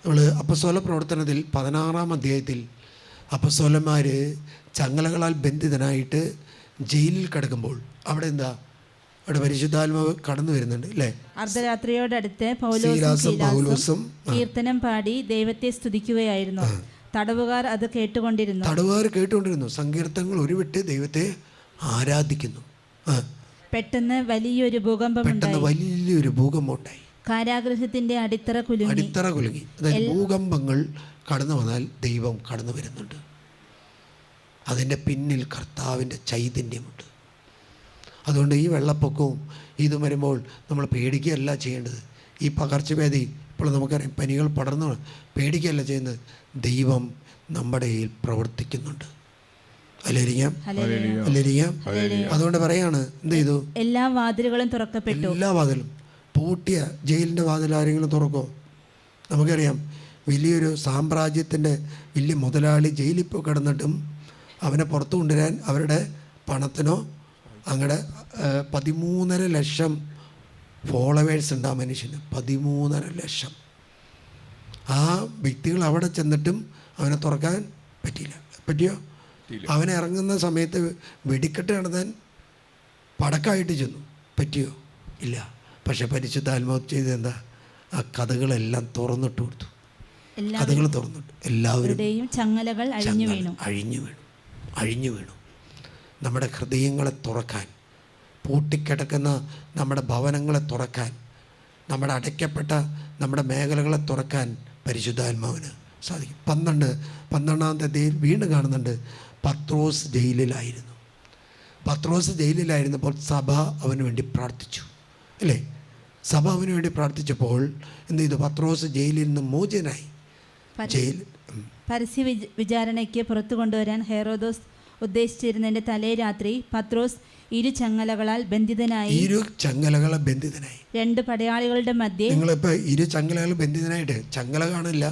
നമ്മൾ അപ്പസ്തോല പ്രവർത്തനത്തിൽ 16-ാം അധ്യായത്തിൽ അപ്പസ്തോലന്മാർ ചങ്ങലകളാൽ ബന്ധിതനായിട്ട് ജയിലിൽ കിടക്കുമ്പോൾ അവിടെ എന്താ? അവിടെ പരിശുദ്ധാത്മാവ് കടന്നു വരുന്നുണ്ട് അല്ലേ? അർദ്ധരാത്രിയോടടുത്ത് പൗലോസും കീർത്തനം പാടി ദൈവത്തെ സ്തുതിക്കുകയായിരുന്നു. തടവുകാർ അത് കേട്ടുകൊണ്ടിരുന്നു. സങ്കീർത്തനങ്ങൾ ഉരുവിട്ട് ദൈവത്തെ ആരാധിക്കുന്നു. പെട്ടെന്ന് വലിയൊരു ഭൂകമ്പം ഉണ്ടായി. കാരാഗൃഹത്തിന്റെ അടിത്തറ കുലുങ്ങി. അതായത് ഭൂകമ്പങ്ങൾ കടന്നു വന്നാൽ ദൈവം കടന്നു വരുന്നുണ്ട്. അതിൻ്റെ പിന്നിൽ കർത്താവിൻ്റെ ചൈതന്യമുണ്ട്. അതുകൊണ്ട് ഈ വെള്ളപ്പൊക്കവും ഇതും വരുമ്പോൾ നമ്മൾ പേടിക്കുകയല്ല ചെയ്യേണ്ടത്. ഈ പകർച്ചവ്യാധി ഇപ്പോൾ നമുക്കറിയാം, പനികൾ പടർന്നു, പേടിക്കുകയല്ല ചെയ്യുന്നത്. ദൈവം നമ്മുടെ കയ്യിൽ പ്രവർത്തിക്കുന്നുണ്ട്. ഹല്ലേലൂയ. അതുകൊണ്ട് പറയാണ്, എന്ത് ചെയ്തു? എല്ലാ വാതിലുകളും തുറക്കപ്പെട്ടു. എല്ലാ വാതിലും പൂട്ടിയ ജയിലിൻ്റെ വാതിൽ ആരെങ്കിലും തുറക്കോ? നമുക്കറിയാം, വലിയൊരു സാമ്രാജ്യത്തിൻ്റെ വലിയ മുതലാളി ജയിലിൽ പോയി കിടന്നിട്ടും അവനെ പുറത്തു കൊണ്ടുവരാൻ അവരുടെ പണത്തിനോ അങ്ങനെ 13.5 ലക്ഷം ഫോളോവേഴ്സ് ഉണ്ട് ആ മനുഷ്യന്. 13.5 ലക്ഷം. ആ വ്യക്തികൾ അവിടെ ചെന്നിട്ടും അവനെ തുറക്കാൻ പറ്റിയോ? അവനെ ഇറങ്ങുന്ന സമയത്ത് വെടിക്കെട്ട് നടത്താൻ പടക്കമായിട്ട് ചെന്നു. പറ്റിയോ? ഇല്ല. പക്ഷെ പരിശുദ്ധാത്മാവ് ചെയ്ത് എന്താ? ആ കഥകളെല്ലാം തുറന്നിട്ട് കൊടുത്തു. കഥകൾ തുറന്നിട്ട് എല്ലാവരും ചങ്ങലകൾ അഴിഞ്ഞു വീണു. നമ്മുടെ ഹൃദയങ്ങളെ തുറക്കാൻ, പൂട്ടിക്കിടക്കുന്ന നമ്മുടെ ഭവനങ്ങളെ തുറക്കാൻ, നമ്മുടെ അടയ്ക്കപ്പെട്ട നമ്മുടെ മേഖലകളെ തുറക്കാൻ പരിശുദ്ധാത്മാവിന് സാധിക്കും. 12-ാമത്തെ തീയതി വീണ്ടും കാണുന്നുണ്ട്, പത്രോസ് ജയിലിലായിരുന്നപ്പോൾ സഭ അവന് വേണ്ടി പ്രാർത്ഥിച്ചു അല്ലേ? സഭ അവന് വേണ്ടി പ്രാർത്ഥിച്ചപ്പോൾ എന്ത് ചെയ്തു? പത്രോസ് ജയിലിൽ നിന്ന് മോചനായി. പരസ്യ വിചാരണയ്ക്ക് പുറത്തു കൊണ്ടുവരാൻ ഹെറോദോസ് ഉദ്ദേശിച്ചിരുന്നതിന്റെ തലേ രാത്രി പത്രോസ് 2 ചങ്ങലകളാൽ ബന്ധിതനായി. 2 ചങ്ങലകളെ ബന്ധിതനായി. 2 പടയാളികളുടെ മധ്യേ. നിങ്ങളിപ്പോൾ 2 ചങ്ങലകൾ ബന്ധിതനായിട്ട്, ചങ്ങല കാണില്ല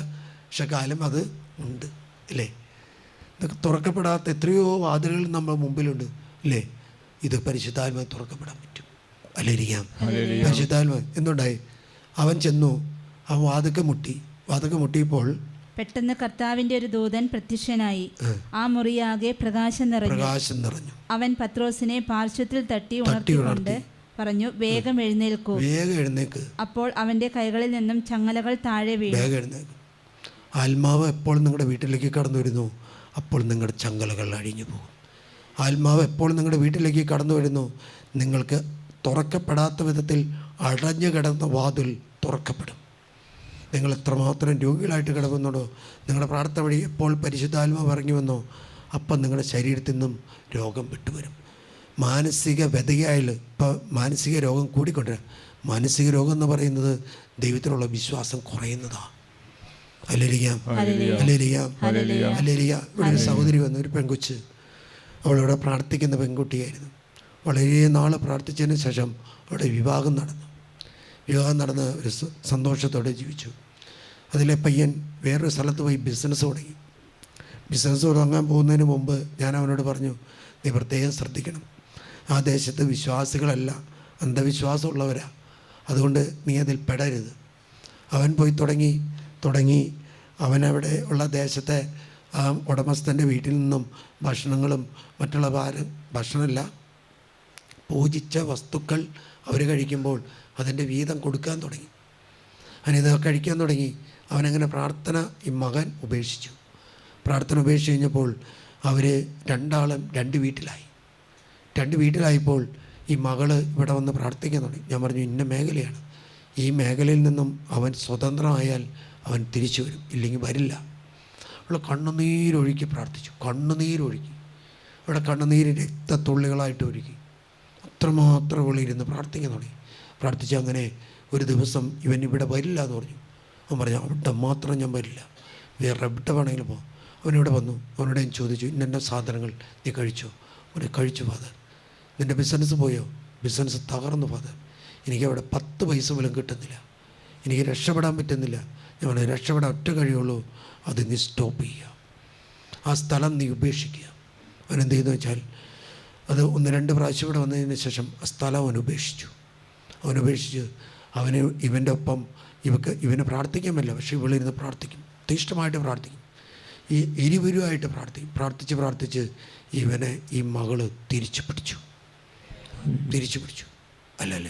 പക്ഷെ കാലം അത് ഉണ്ട് അല്ലേ? ഇതൊക്കെ തുറക്കപ്പെടാത്ത എത്രയോ വാതിലുകൾ നമ്മുടെ മുമ്പിലുണ്ട് അല്ലേ? ഇത് പരിശുദ്ധാത്മാവ് തുറക്കപ്പെടാൻ പറ്റും. ഹല്ലേലൂയ. പരിശുദ്ധാത്മാവ് എന്തുണ്ടായി? അവൻ ചെന്നു, അവൻ വാതിൽക്ക് മുട്ടിയപ്പോൾ പെട്ടെന്ന് കർത്താവിന്റെ ഒരു ദൂതൻ പ്രത്യക്ഷനായി. ആ മുറിയാകെ പ്രകാശം നിറഞ്ഞു. അവൻ പത്രോസിനെ പാർശ്വത്തിൽ തട്ടി ഉണർത്തിക്കൊണ്ട് പറഞ്ഞു, വേഗം എഴുന്നേൽക്ക്. അപ്പോൾ അവന്റെ കൈകളിൽ നിന്നും ചങ്ങലകൾ താഴെ വീണു. ആത്മാവ് എപ്പോൾ നിങ്ങളുടെ വീട്ടിലേക്ക് കടന്നു വരുന്നു, അപ്പോൾ നിങ്ങളുടെ ചങ്ങലകൾ അഴിഞ്ഞു പോകും. ആത്മാവ് എപ്പോൾ നിങ്ങളുടെ വീട്ടിലേക്ക് കടന്നു വരുന്നു, നിങ്ങൾക്ക് തുറക്കപ്പെടാത്ത വിധത്തിൽ അടഞ്ഞു കിടന്ന വാതിൽ തുറക്കപ്പെടും. നിങ്ങൾ എത്രമാത്രം രോഗികളായിട്ട് കിടക്കുന്നുണ്ടോ, നിങ്ങളുടെ പ്രാർത്ഥന വഴി എപ്പോൾ പരിശുദ്ധാത്മാവ് ഇറങ്ങി വന്നോ, അപ്പം നിങ്ങളുടെ ശരീരത്തിൽ നിന്നും രോഗം വിട്ടുവരും. മാനസിക വ്യതയായാൽ ഇപ്പോൾ മാനസിക രോഗം കൂടിക്കൊണ്ടിരിക്കുക. മാനസിക രോഗം എന്ന് പറയുന്നത് ദൈവത്തിലുള്ള വിശ്വാസം കുറയുന്നതാണ്. ഹല്ലേലൂയ. ഇവിടെ ഒരു സഹോദരി വന്നു, ഒരു പെൺകൊച്ച്. അവളിവിടെ പ്രാർത്ഥിക്കുന്ന പെൺകുട്ടിയായിരുന്നു. വളരെ നാൾ പ്രാർത്ഥിച്ചതിന് ശേഷം അവിടെ വിവാഹം നടന്ന് ഒരു സന്തോഷത്തോടെ ജീവിച്ചു. അതിലെ പയ്യൻ വേറൊരു സ്ഥലത്ത് പോയി ബിസിനസ് തുടങ്ങാൻ പോകുന്നതിന് മുമ്പ് ഞാൻ അവനോട് പറഞ്ഞു, നീ പ്രത്യേകം ശ്രദ്ധിക്കണം, ആ ദേശത്ത് വിശ്വാസികളല്ല, അന്ധവിശ്വാസമുള്ളവരാ, അതുകൊണ്ട് നീ അതിൽ പെടരുത്. അവൻ പോയി തുടങ്ങി അവനവിടെ ഉള്ള ദേശത്തെ ആ ഉടമസ്ഥൻ്റെ വീട്ടിൽ നിന്നും ഭക്ഷണങ്ങളും മറ്റുള്ള ഭക്ഷണമല്ല, പൂജിച്ച വസ്തുക്കൾ അവർ കഴിക്കുമ്പോൾ അതിൻ്റെ വീതം കൊടുക്കാൻ തുടങ്ങി. അവനിത് കഴിക്കാൻ തുടങ്ങി. അവനങ്ങനെ ഈ മകൻ ഉപേക്ഷിച്ചു. പ്രാർത്ഥന ഉപേക്ഷിച്ച് കഴിഞ്ഞപ്പോൾ അവർ രണ്ടാളും 2 വീട്ടിലായപ്പോൾ ഈ മകള് ഇവിടെ വന്ന് പ്രാർത്ഥിക്കാൻ തുടങ്ങി. ഞാൻ പറഞ്ഞു, ഇന്ന മേഖലയാണ്, ഈ മേഖലയിൽ നിന്നും അവൻ സ്വതന്ത്രമായാൽ അവൻ തിരിച്ചു വരും, ഇല്ലെങ്കിൽ വരില്ല. അവൾ കണ്ണുനീരൊഴുക്കി പ്രാർത്ഥിച്ചു. അവിടെ കണ്ണുനീര് രക്തത്തുള്ളികളായിട്ട് ഒഴുകി. അത്രമാത്രം അവളിരുന്ന് പ്രാർത്ഥിക്കാൻ തുടങ്ങി. പ്രാർത്ഥിച്ച് അങ്ങനെ ഒരു ദിവസം ഇവൻ ഇവിടെ വരില്ല എന്ന് പറഞ്ഞു. അവൻ പറഞ്ഞു അവിടെ മാത്രം ഞാൻ വരില്ല, വേറെ എവിടെ വേണമെങ്കിലും പോകും. അവനിവിടെ വന്നു. അവനോട് ഞാൻ ചോദിച്ചു, ഇന്ന സാധനങ്ങൾ നീ കഴിച്ചോ? അവനെ കഴിച്ചു ഫാദർ. നിൻ്റെ ബിസിനസ് പോയോ? ബിസിനസ് തകർന്നു ഫാദർ. എനിക്കവിടെ 10 പൈസ പോലും കിട്ടുന്നില്ല, എനിക്ക് രക്ഷപ്പെടാൻ പറ്റുന്നില്ല. ഞാൻ പറഞ്ഞു രക്ഷപ്പെടാൻ ഒറ്റ കഴിയുള്ളൂ, അത് നീ സ്റ്റോപ്പ് ചെയ്യുക, ആ സ്ഥലം നീ ഉപേക്ഷിക്കുക. അവനെന്ത് ചെയ്തെന്ന് വെച്ചാൽ അത് 1-2 പ്രാവശ്യം ഇവിടെ വന്നതിന് ശേഷം ആ സ്ഥലം അവൻ ഉപേക്ഷിച്ചു. അവനുപേക്ഷിച്ച് അവന് ഇവൻ്റെ ഒപ്പം ഇവന് പ്രാർത്ഥിക്കാൻ പറ്റില്ല, പക്ഷേ ഇവളിരുന്ന് പ്രാർത്ഥിക്കും, തീഷ്ണമായിട്ട് പ്രാർത്ഥിക്കും, ഈ ഇരുവരുമായിട്ട് പ്രാർത്ഥിച്ച് ഇവനെ ഈ മകള് തിരിച്ചു പിടിച്ചു. അല്ലല്ല,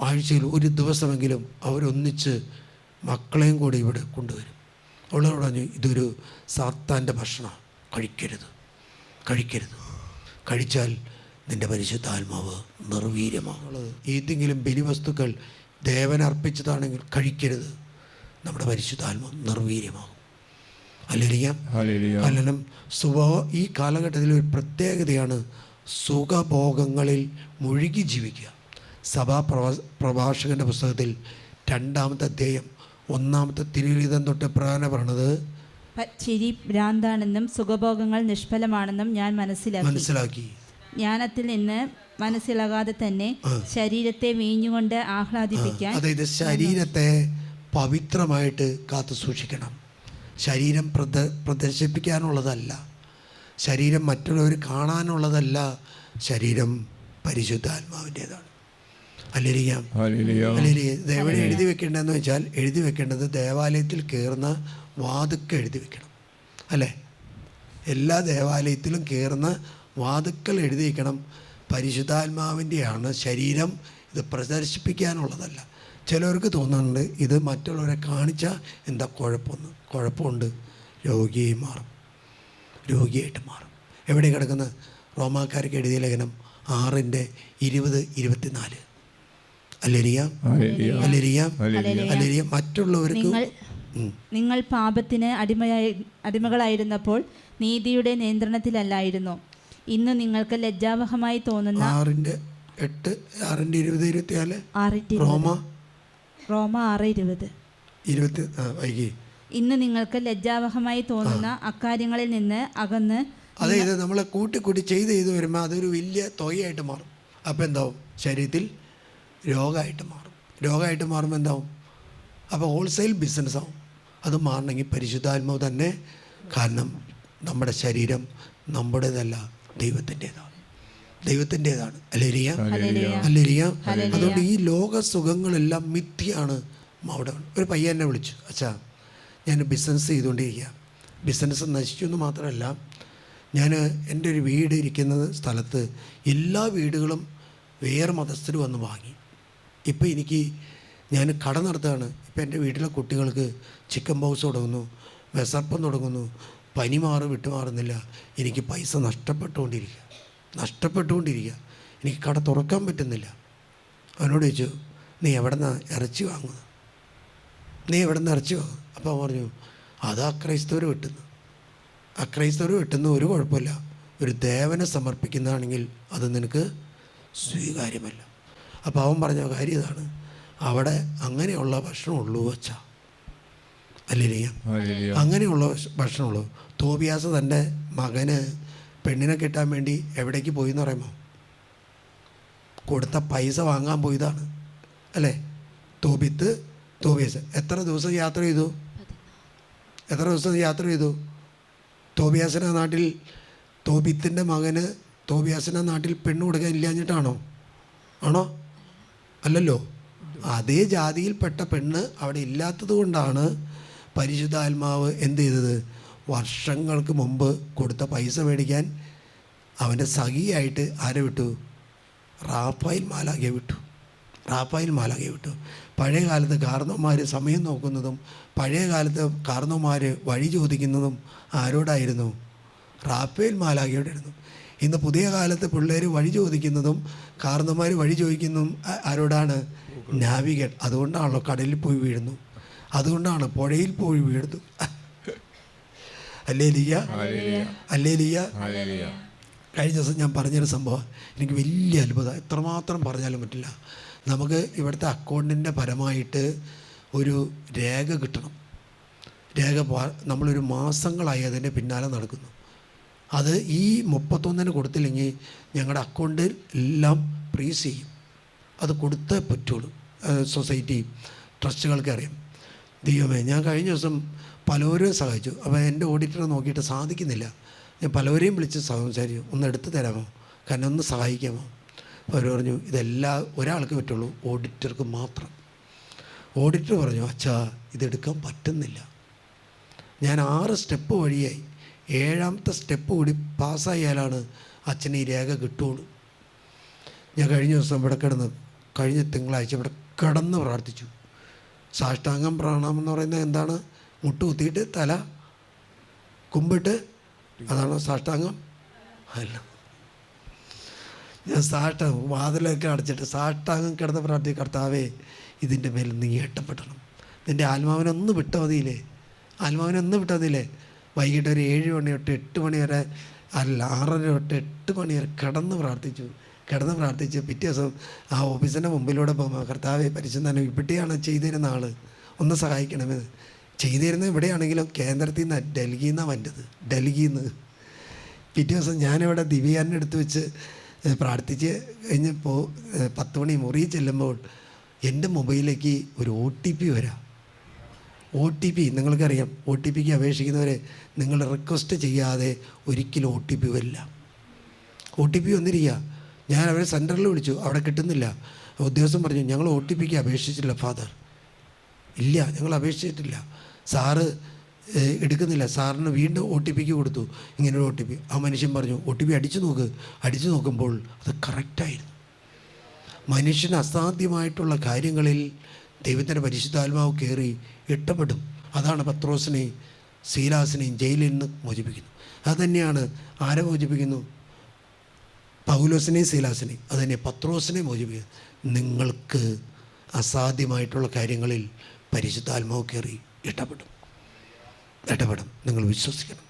ആഴ്ചയിൽ ഒരു ദിവസമെങ്കിലും അവരൊന്നിച്ച് മക്കളെയും കൂടി ഇവിടെ കൊണ്ടുവരും. അവളോട് പറഞ്ഞു ഇതൊരു സാത്താൻ്റെ ഭക്ഷണം, കഴിക്കരുത്, കഴിച്ചാൽ നിൻ്റെ പരിശുദ്ധാത്മാവ് നിർവീര്യമാകും. ഏതെങ്കിലും ബലിവസ്തുക്കൾ ദേവനർപ്പിച്ചതാണെങ്കിൽ കഴിക്കരുത്, നമ്മുടെ പരിശുദ്ധാത്മാവ് നിർവീര്യമാകും. അല്ലെങ്കിൽ ഈ കാലഘട്ടത്തിൽ ഒരു പ്രത്യേകതയാണ് സുഖഭോഗങ്ങളിൽ മുഴുകി ജീവിക്കുക. സഭാ പ്രഭാഷകൻ്റെ പുസ്തകത്തിൽ 2-ാമത്തെ അധ്യായം 1-ാമത്തെ തിരുലിഖിതം തൊട്ട് പ്രധാനം പറഞ്ഞത് ചിരി ഭ്രാന്താണെന്നും സുഖഭോഗങ്ങൾ നിഷ്ഫലമാണെന്നും ഞാൻ മനസ്സിലാക്കി. ജ്ഞാനത്തിൽ നിന്ന് മനസ്സിലാകാതെ തന്നെ ശരീരത്തെ വീഞ്ഞുകൊണ്ട് ആഹ്ലാദിപ്പിക്കാൻ, അതായത് ശരീരത്തെ പവിത്രമായിട്ട് കാത്തു സൂക്ഷിക്കണം. ശരീരം പ്രദർശിപ്പിക്കാനുള്ളതല്ല, ശരീരം മറ്റുള്ളവർ കാണാനുള്ളതല്ല, ശരീരം പരിശുദ്ധാത്മാവിൻ്റേതാണ്. ഇത് എവിടെ എഴുതി വെക്കേണ്ടതെന്ന് വെച്ചാൽ എഴുതി വെക്കേണ്ടത് ദേവാലയത്തിൽ കയറുന്ന വാതുക്കൾ എഴുതി വെക്കണം, അല്ലേ? എല്ലാ ദേവാലയത്തിലും കയറുന്ന വാതുക്കൾ എഴുതി വെക്കണം, പരിശുദ്ധാത്മാവിൻ്റെയാണ് ശരീരം, ഇത് പ്രദർശിപ്പിക്കാനുള്ളതല്ല. ചിലവർക്ക് തോന്നുന്നുണ്ട് ഇത് മറ്റുള്ളവരെ കാണിച്ചാൽ എന്താ കുഴപ്പമുണ്ട്, രോഗിയായിട്ട് മാറും. എവിടെ കിടക്കുന്ന റോമാക്കാർക്ക് എഴുതിയ ലേഖനം 6:20-24. മറ്റുള്ളവർക്ക് നിങ്ങൾ പാപത്തിന് അടിമകളായിരുന്നപ്പോൾ നീതിയുടെ നിയന്ത്രണത്തിലല്ലായിരുന്നു. ഇന്ന് നിങ്ങൾക്ക് ലജ്ജാവഹമായി തോന്നുന്ന 6:20 ഇന്ന് നിങ്ങൾക്ക് ലജ്ജാവഹമായി തോന്നുന്ന അക്കാര്യങ്ങളിൽ നിന്ന് അകന്ന്, അതായത് നമ്മളെ കൂട്ടി ചെയ്ത് വരുമ്പോൾ അതൊരു വലിയ തുകയായിട്ട് മാറും. അപ്പോൾ എന്താവും? ശരീരത്തിൽ രോഗമായിട്ട് മാറുമ്പോൾ എന്താവും? അപ്പോൾ ഹോൾസെയിൽ ബിസിനസ് ആവും. അത് മാറണമെങ്കിൽ പരിശുദ്ധാത്മാവ് തന്നെ, കാരണം നമ്മുടെ ശരീരം നമ്മുടേതല്ല, ദൈവത്തിൻ്റെതാണ്. അതുകൊണ്ട് ഈ ലോക സുഖങ്ങളെല്ലാം മിഥ്യയാണ്. അവിടെ ഒരു പയ്യൻ എന്നെ വിളിച്ചു, അച്ഛാ ഞാൻ ബിസിനസ് ചെയ്തുകൊണ്ടിരിക്കുക, ബിസിനസ് നശിച്ചു എന്ന് മാത്രമല്ല, ഞാൻ എൻ്റെ ഒരു വീട് ഇരിക്കുന്ന സ്ഥലത്ത് എല്ലാ വീടുകളും വേറെ മതസ്ഥർ വന്ന് വാങ്ങി. ഇപ്പം ഞാൻ കട നടത്തുകയാണ്. ഇപ്പം എൻ്റെ വീട്ടിലെ കുട്ടികൾക്ക് ചിക്കൻ ബോക്സ് തുടങ്ങുന്നു, വിശർപ്പം തുടങ്ങുന്നു, പനി വിട്ടുമാറുന്നില്ല. എനിക്ക് പൈസ നഷ്ടപ്പെട്ടുകൊണ്ടിരിക്കുക. എനിക്ക് കട തുറക്കാൻ പറ്റുന്നില്ല. അവനോട് ചോദിച്ചു, നീ എവിടെ നിന്നാണ് ഇറച്ചി വാങ്ങുന്നത്? അപ്പോൾ പറഞ്ഞു, അത് അക്രൈസ്തവർ വെട്ടുന്നു, ഒരു കുഴപ്പമില്ല. ഒരു ദേവനെ സമർപ്പിക്കുന്നതാണെങ്കിൽ അത് നിനക്ക് സ്വീകാര്യമല്ല. അപ്പോൾ അവൻ പറഞ്ഞ കാര്യം ഇതാണ്, അവിടെ അങ്ങനെയുള്ള ഭക്ഷണമുള്ളൂ വച്ചാ, അങ്ങനെയുള്ള ഭക്ഷണമുള്ളൂ. തോബിയാസ് തൻ്റെ മകന് പെണ്ണിനെ കിട്ടാൻ വേണ്ടി എവിടേക്ക് പോയി എന്ന് പറയുമ്പോൾ കൊടുത്ത പൈസ വാങ്ങാൻ പോയതാണ്, അല്ലേ? തോബിയാസ് എത്ര ദിവസം യാത്ര ചെയ്തു? തോബിയാസിൻ്റെ നാട്ടിൽ തോബിത്തിൻ്റെ മകന് തോബിയാസിൻ്റെ നാട്ടിൽ പെണ്ണ് കൊടുക്കാൻ ഇല്ലാഞ്ഞിട്ടാണോ? അല്ലല്ലോ. അതേ ജാതിയിൽപ്പെട്ട പെണ്ണ് അവിടെ ഇല്ലാത്തത് കൊണ്ടാണ് പരിശുദ്ധാത്മാവ് എന്ത് ചെയ്തത്? വർഷങ്ങൾക്ക് മുമ്പ് കൊടുത്ത പൈസ മേടിക്കാൻ അവൻ്റെ സഖിയായിട്ട് ആരെ വിട്ടു? റാഫായിൽ മാലാഖയെ വിട്ടു. പഴയ കാലത്ത് കാർന്നോമാർ സമയം നോക്കുന്നതും പഴയ കാലത്ത് കാർന്നോമാർ വഴി ചോദിക്കുന്നതും ആരോടായിരുന്നു? റാഫേൽ മാലാഖയോടായിരുന്നു. ഇന്ന് പുതിയ കാലത്ത് പിള്ളേർ വഴി ചോദിക്കുന്നതും കാർന്നോമാർ വഴി ചോദിക്കുന്നതും ആരോടാണ്? നാവിഗേറ്റ്. അതുകൊണ്ടാണല്ലോ കടലിൽ പോയി വീഴുന്നു, അതുകൊണ്ടാണ് പുഴയിൽ പോയി വീഴുന്നു. കഴിഞ്ഞ ദിവസം ഞാൻ പറഞ്ഞൊരു സംഭവം എനിക്ക് വലിയ അത്ഭുതം, എത്രമാത്രം പറഞ്ഞാലും പറ്റില്ല. നമുക്ക് ഇവിടുത്തെ അക്കൗണ്ടിൻ്റെ പരമായിട്ട് ഒരു രേഖ കിട്ടണം. രേഖ നമ്മളൊരു മാസങ്ങളായി അതിൻ്റെ പിന്നാലെ നടക്കുന്നു. അത് ഈ 31-ന് കൊടുത്തില്ലെങ്കിൽ ഞങ്ങളുടെ അക്കൗണ്ടിൽ എല്ലാം ഫ്രീസ് ചെയ്യും. അത് കൊടുത്തേ പറ്റുള്ളൂ. സൊസൈറ്റി ട്രസ്റ്റുകൾക്ക് അറിയാം. ദൈവമേ, ഞാൻ കഴിഞ്ഞ ദിവസം പലരും സഹായിച്ചു. അപ്പോൾ എൻ്റെ ഓഡിറ്ററെ നോക്കിയിട്ട് സാധിക്കുന്നില്ല. ഞാൻ പലവരെയും വിളിച്ച് സംസാരിച്ചു, ഒന്ന് എടുത്തു തരാമോ, കാരണം ഒന്ന് സഹായിക്കാമോ. അപ്പോൾ അവർ പറഞ്ഞു ഒരാൾക്ക് പറ്റുള്ളൂ, ഓഡിറ്റർക്ക് മാത്രം. ഓഡിറ്റർ പറഞ്ഞു, അച്ഛാ ഇതെടുക്കാൻ പറ്റുന്നില്ല. ഞാൻ 6 സ്റ്റെപ്പ് വഴിയായി, 7ാമത്തെ സ്റ്റെപ്പ് കൂടി പാസ്സായാലാണ് അച്ഛന് ഈ രേഖ കിട്ടുള്ളൂ. ഞാൻ കഴിഞ്ഞ ദിവസം ഇവിടെ കഴിഞ്ഞ തിങ്കളാഴ്ച ഇവിടെ കിടന്ന് പ്രാർത്ഥിച്ചു. സാഷ്ടാംഗം പ്രണാമം എന്ന് പറയുന്നത് എന്താണ്? മുട്ടുകുത്തിയിട്ട് തല കുമ്പിട്ട്, അതാണോ സാഷ്ടാംഗം? അല്ല, ഞാൻ വാതിലൊക്കെ അടച്ചിട്ട് സാഷ്ടാംഗം കിടന്ന് പ്രാർത്ഥിക്കും, കർത്താവേ ഇതിൻ്റെ മേൽ നീ ഏട്ടപ്പെടണം. നിൻ്റെ ആത്മാവിനൊന്ന് വിട്ടാൽ മതിയില്ലേ? ആത്മാവിനൊന്ന് വിട്ടാൽ മതിയില്ലേ? വൈകിട്ട് ഒരു 7 മണി തൊട്ട് 8 മണി വരെ, അല്ല 6:30 തൊട്ട് 8 മണി വരെ കിടന്ന് പ്രാർത്ഥിച്ച് പിറ്റേ ദിവസം ആ ഓഫീസിൻ്റെ മുമ്പിലൂടെ പോകുമ്പോൾ, കർത്താവേ പരിശുദ്ധനെ ഇവിടെയാണ് ചെയ്തിരുന്ന ആൾ, ഒന്ന് സഹായിക്കണമേ. ചെയ്തിരുന്നത് ഇവിടെയാണെങ്കിലും കേന്ദ്രത്തിൽ നിന്ന് ഡൽഹിയിൽ നിന്നാണ് വന്നത്. ഡൽഹിയിൽ നിന്ന് പിറ്റേ ദിവസം ഞാനിവിടെ ദിവ്യാനെ എടുത്ത് വെച്ച് പ്രാർത്ഥിച്ച് കഴിഞ്ഞപ്പോൾ 10 മണി മുറിയിൽ ചെല്ലുമ്പോൾ എൻ്റെ മൊബൈലിലേക്ക് ഒരു OTP വരാം. OTP നിങ്ങൾക്കറിയാം, OTPക്ക് അപേക്ഷിക്കുന്നവരെ നിങ്ങൾ റിക്വസ്റ്റ് ചെയ്യാതെ ഒരിക്കലും OTP വരില്ല. OTP വന്നിരിക്കുക. ഞാൻ അവരെ സെൻറ്ററിൽ വിളിച്ചു, അവിടെ കിട്ടുന്നില്ല. ഉദ്യോഗസ്ഥൻ പറഞ്ഞു, ഞങ്ങൾ OTPക്ക് അപേക്ഷിച്ചില്ല ഫാദർ. ഇല്ല, ഞങ്ങൾ അപേക്ഷിച്ചിട്ടില്ല. സാറ് എടുക്കുന്നില്ല. സാറിന് വീണ്ടും OTPക്ക് കൊടുത്തു, ഇങ്ങനൊരു OTP. ആ മനുഷ്യൻ പറഞ്ഞു, OTP അടിച്ചു നോക്കുമ്പോൾ അത് കറക്റ്റായിരുന്നു. മനുഷ്യന് അസാധ്യമായിട്ടുള്ള കാര്യങ്ങളിൽ ദൈവത്തിൻ്റെ പരിശുദ്ധാത്മാവ് കയറി ഇഷ്ടപ്പെടും. അതാണ് പത്രോസിനെയും സീലാസിനെയും ജയിലിൽ നിന്ന് മോചിപ്പിക്കുന്നു. അതുതന്നെയാണ് ആരെ മോചിപ്പിക്കുന്നു? പൗലോസിനെയും സീലാസിനെയും. അതുതന്നെ പത്രോസിനെ മോചിപ്പിക്കുന്നു. നിങ്ങൾക്ക് അസാധ്യമായിട്ടുള്ള കാര്യങ്ങളിൽ പരിശുദ്ധാത്മാവ് കയറി ഇഷ്ടപ്പെടും. നിങ്ങൾ വിശ്വസിക്കണം.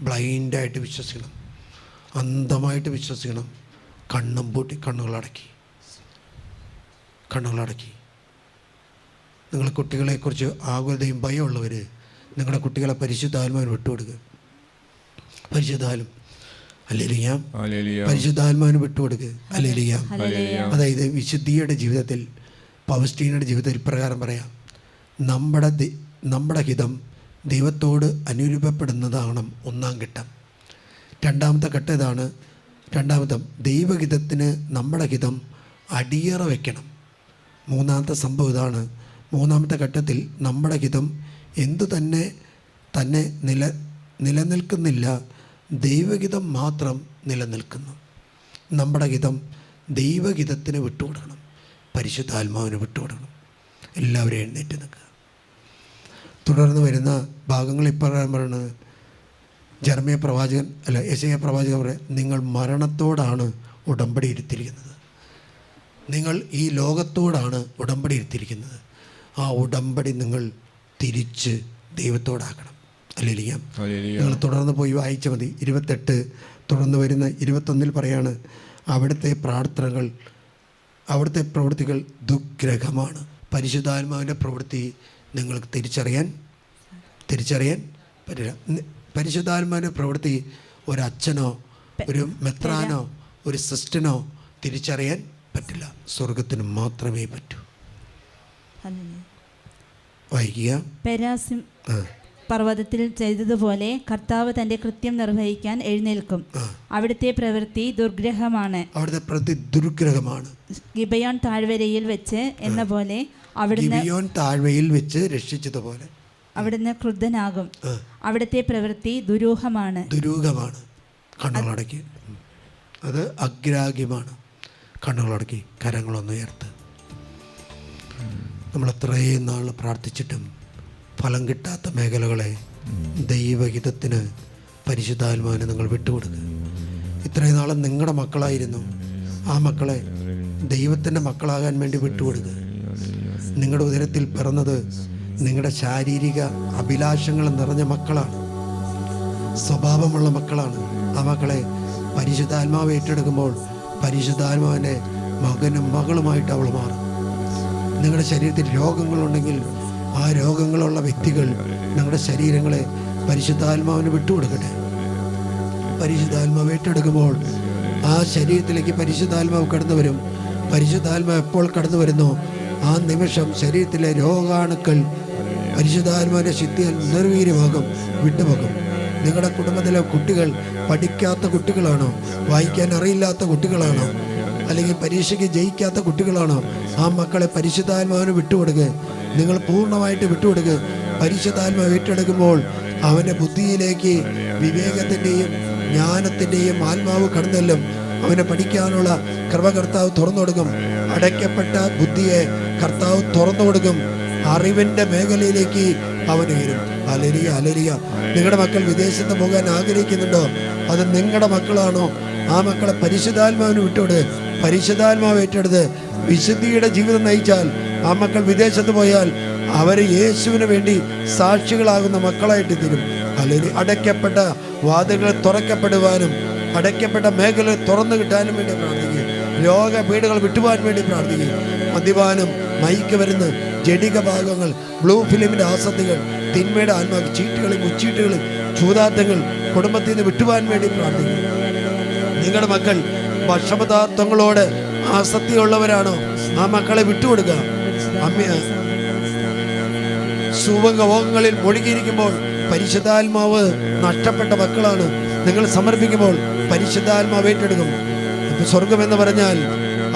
ബ്ലൈൻഡായിട്ട് വിശ്വസിക്കണം, അന്ധമായിട്ട് വിശ്വസിക്കണം. കണ്ണും പൂട്ടി കണ്ണുകളടക്കി നിങ്ങൾ കുട്ടികളെക്കുറിച്ച് ആകുലതയും ഭയമുള്ളവർ നിങ്ങളുടെ കുട്ടികളെ പരിശുദ്ധാത്മാവിന് വിട്ടുകൊടുക്കുക. പരിശുദ്ധാത്മാവിന് വിട്ടുകൊടുക്കുക. ഹല്ലേലൂയ. അതായത് വിശുദ്ധിയുടെ ജീവിതത്തിൽ, പൗസ്റ്റീനയുടെ ജീവിതത്തിൽ ഇപ്രകാരം പറയാം, നമ്മുടെ ഹിതം ദൈവത്തോട് അനുരൂപപ്പെടുന്നതാണ് 1-ാം ഘട്ടം. 2-ാമത്തെ ഘട്ടം ഇതാണ്. ദൈവഹിതത്തിന് നമ്മുടെ ഹിതം അടിയറ വയ്ക്കണം. 3-ാമത്തെ സംഭവം ഇതാണ്. 3-ാമത്തെ ഘട്ടത്തിൽ നമ്മുടെ ഹിതം എന്തു തന്നെ നിലനിൽക്കുന്നില്ല, ദൈവഹിതം മാത്രം നിലനിൽക്കുന്നു. നമ്മുടെ ഹിതം ദൈവഹിതത്തിന് വിട്ടുകൊടുക്കണം, പരിശുദ്ധാത്മാവിന് വിട്ടുകൊടുക്കണം. എല്ലാവരും എഴുന്നേറ്റ് നിൽക്കുക. തുടർന്ന് വരുന്ന ഭാഗങ്ങൾ ഇപ്രകാരം പറയുന്നത്, യെശയ്യാ പ്രവാചകൻ പറയാം, നിങ്ങൾ മരണത്തോടാണ് ഉടമ്പടി എടുത്തിരിക്കുന്നത്. നിങ്ങൾ ഈ ലോകത്തോടാണ് ഉടമ്പടി എടുത്തിരിക്കുന്നത്. ആ ഉടമ്പടി നിങ്ങൾ തിരിച്ച് ദൈവത്തോടാക്കണം. ഹല്ലേലൂയ. നിങ്ങൾ തുടർന്ന് പോയി വായിച്ചാൽ മതി. 28 തുടർന്ന് വരുന്ന 21 പറയാണ്, അവിടുത്തെ പ്രവൃത്തികൾ ദുഗ്രഹമാണ്. പരിശുദ്ധാത്മാവിൻ്റെ പ്രവൃത്തി നിങ്ങൾക്ക് തിരിച്ചറിയാൻ പറ്റില്ല. പരിശുദ്ധാത്മാവിൻ്റെ പ്രവൃത്തി ഒരച്ഛനോ ഒരു മെത്രാനോ ഒരു സിസ്റ്റനോ തിരിച്ചറിയാൻ പറ്റില്ല. സ്വർഗത്തിന് മാത്രമേ പറ്റൂ. വായിക്കുക. പെരാസിം പർവ്വതത്തിൽ ചെയ്തതുപോലെ കർത്താവ് തന്റെ കൃത്യം നിർവഹിക്കാൻ എഴുന്നേൽക്കും. അവിടുത്തെ പ്രവൃത്തി ദുർഗ്രഹമാണ്. ഗിബയോൻ താഴ്വരയിൽ വെച്ച് എന്ന പോലെ താഴ്വരയിൽ വെച്ച് രക്ഷിച്ചതുപോലെ അവിടുന്ന് ക്രുദ്ധനാകും. അവിടുത്തെ പ്രവൃത്തി ദുരൂഹമാണ്. കണ്ണുകളടക്കി. അത് അഗ്രാഹ്യമാണ്. കണ്ണുകളടക്കി, കരങ്ങളൊന്ന് ഉയർത്ത്. നമ്മൾ അത്രയും നാൾ പ്രാർത്ഥിച്ചിട്ടും ഫലം കിട്ടാത്ത മേഖലകളെ ദൈവഹിതത്തിന് പരിശുദ്ധാത്മാവിനെ നിങ്ങൾ വിട്ടുകൊടുക്കുക. ഇത്രയും നാളും നിങ്ങളുടെ മക്കളായിരുന്നു. ആ മക്കളെ ദൈവത്തിൻ്റെ മക്കളാകാൻ വേണ്ടി വിട്ടുകൊടുക്കുക. നിങ്ങളുടെ ഉദരത്തിൽ പിറന്നത് നിങ്ങളുടെ ശാരീരിക അഭിലാഷങ്ങൾ നിറഞ്ഞ മക്കളാണ്, സ്വഭാവമുള്ള മക്കളാണ്. ആ മക്കളെ പരിശുദ്ധാത്മാവ് ഏറ്റെടുക്കുമ്പോൾ പരിശുദ്ധാത്മാവിൻ്റെ മകനും മകളുമായിട്ട് അവൾ മാറും. നിങ്ങളുടെ ശരീരത്തിൽ രോഗങ്ങളുണ്ടെങ്കിൽ ആ രോഗങ്ങളുള്ള വ്യക്തികൾ നിങ്ങളുടെ ശരീരങ്ങളെ പരിശുദ്ധാത്മാവിന് വിട്ടുകൊടുക്കട്ടെ. പരിശുദ്ധാത്മാവ് ഏറ്റെടുക്കുമ്പോൾ ആ ശരീരത്തിലേക്ക് പരിശുദ്ധാത്മാവ് കടന്നു വരും. പരിശുദ്ധാത്മാവ് എപ്പോൾ കടന്നു വരുന്നോ ആ നിമിഷം ശരീരത്തിലെ രോഗാണുക്കൾ പരിശുദ്ധാത്മാവിൻ്റെ ശക്തിയിൽ നിർവീര്യമാകും, വിട്ടുപോകും. നിങ്ങളുടെ കുടുംബത്തിലെ കുട്ടികൾ പഠിക്കാത്ത കുട്ടികളാണോ, വായിക്കാൻ അറിയില്ലാത്ത കുട്ടികളാണോ, അല്ലെങ്കിൽ പരീക്ഷയ്ക്ക് ജയിക്കാത്ത കുട്ടികളാണോ, ആ മക്കളെ പരിശുദ്ധാത്മാവിന് വിട്ടുകൊടുക്കുക. നിങ്ങൾ പൂർണ്ണമായിട്ട് വിട്ടുകൊടുക്കുക. പരിശുദ്ധാത്മാവ് ഏറ്റെടുക്കുമ്പോൾ അവൻ്റെ ബുദ്ധിയിലേക്ക് വിവേകത്തിൻ്റെയും ജ്ഞാനത്തിൻ്റെയും ആത്മാവ് കടന്നെല്ലും. അവനെ പഠിക്കാനുള്ള കൃപ കർത്താവ് തുറന്നു കൊടുക്കും. അടയ്ക്കപ്പെട്ട ബുദ്ധിയെ കർത്താവ് തുറന്നു കൊടുക്കും. അറിവിൻ്റെ മേഖലയിലേക്ക് അവന് വരും. Hallelujah, hallelujah. നിങ്ങളുടെ മക്കൾ വിദേശത്ത് പോകാൻ ആഗ്രഹിക്കുന്നുണ്ടോ? അത് നിങ്ങളുടെ മക്കളാണോ? ആ മക്കളെ പരിശുദ്ധാത്മാവിന് വിട്ടുകൊടുക്കുക. പരിശുദ്ധാത്മാവ് ഏറ്റെടുത്ത് വിശുദ്ധിയുടെ ജീവിതം നയിച്ചാൽ ആ മക്കൾ വിദേശത്ത് പോയാൽ അവർ യേശുവിന് വേണ്ടി സാക്ഷികളാകുന്ന മക്കളായിട്ട് തീരും. അല്ലെങ്കിൽ അടയ്ക്കപ്പെട്ട വാതിലുകൾ തുറക്കപ്പെടുവാനും അടയ്ക്കപ്പെട്ട മേഖലകൾ തുറന്നു കിട്ടാനും വേണ്ടി പ്രാർത്ഥിക്കുക. രോഗപീഠകൾ വിട്ടുപോകാൻ വേണ്ടി പ്രാർത്ഥിക്കുക. മദ്യപാനം, മയക്കുമരുന്ന്, ജഡിക ഭാഗങ്ങൾ, ബ്ലൂ ഫിലിമിൻ്റെ ആസക്തികൾ, തിന്മയുടെ ആത്മാവ്, ചീട്ടുകൾ, മുച്ചീട്ടുകൾ, ചൂതാട്ടങ്ങൾ കുടുംബത്തിൽ നിന്ന് വിട്ടുപോകാൻ വേണ്ടി പ്രാർത്ഥിക്കുക. നിങ്ങളുടെ മക്കൾ ഭക്ഷപദാർത്ഥങ്ങളോട് ആസക്തിയുള്ളവരാണോ? ആ മക്കളെ വിട്ടുകൊടുക്കുക. സുഖഭോഗങ്ങളിൽ മുഴുകിയിരിക്കുമ്പോൾ പരിശുദ്ധാത്മാവ് നഷ്ടപ്പെട്ട മക്കളാണ്. നിങ്ങൾ സമർപ്പിക്കുമ്പോൾ പരിശുദ്ധാത്മാവ് ഏറ്റെടുക്കും. സ്വർഗം എന്ന് പറഞ്ഞാൽ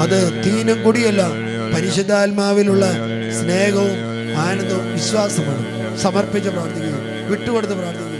അത് തീനും കുടിയല്ല, പരിശുദ്ധാത്മാവിലുള്ള സ്നേഹവും ആനന്ദവും വിശ്വാസമാണ്. സമർപ്പിച്ച് പ്രാർത്ഥിക്കുക, വിട്ടുകൊടുത്ത് പ്രാർത്ഥിക്കുക.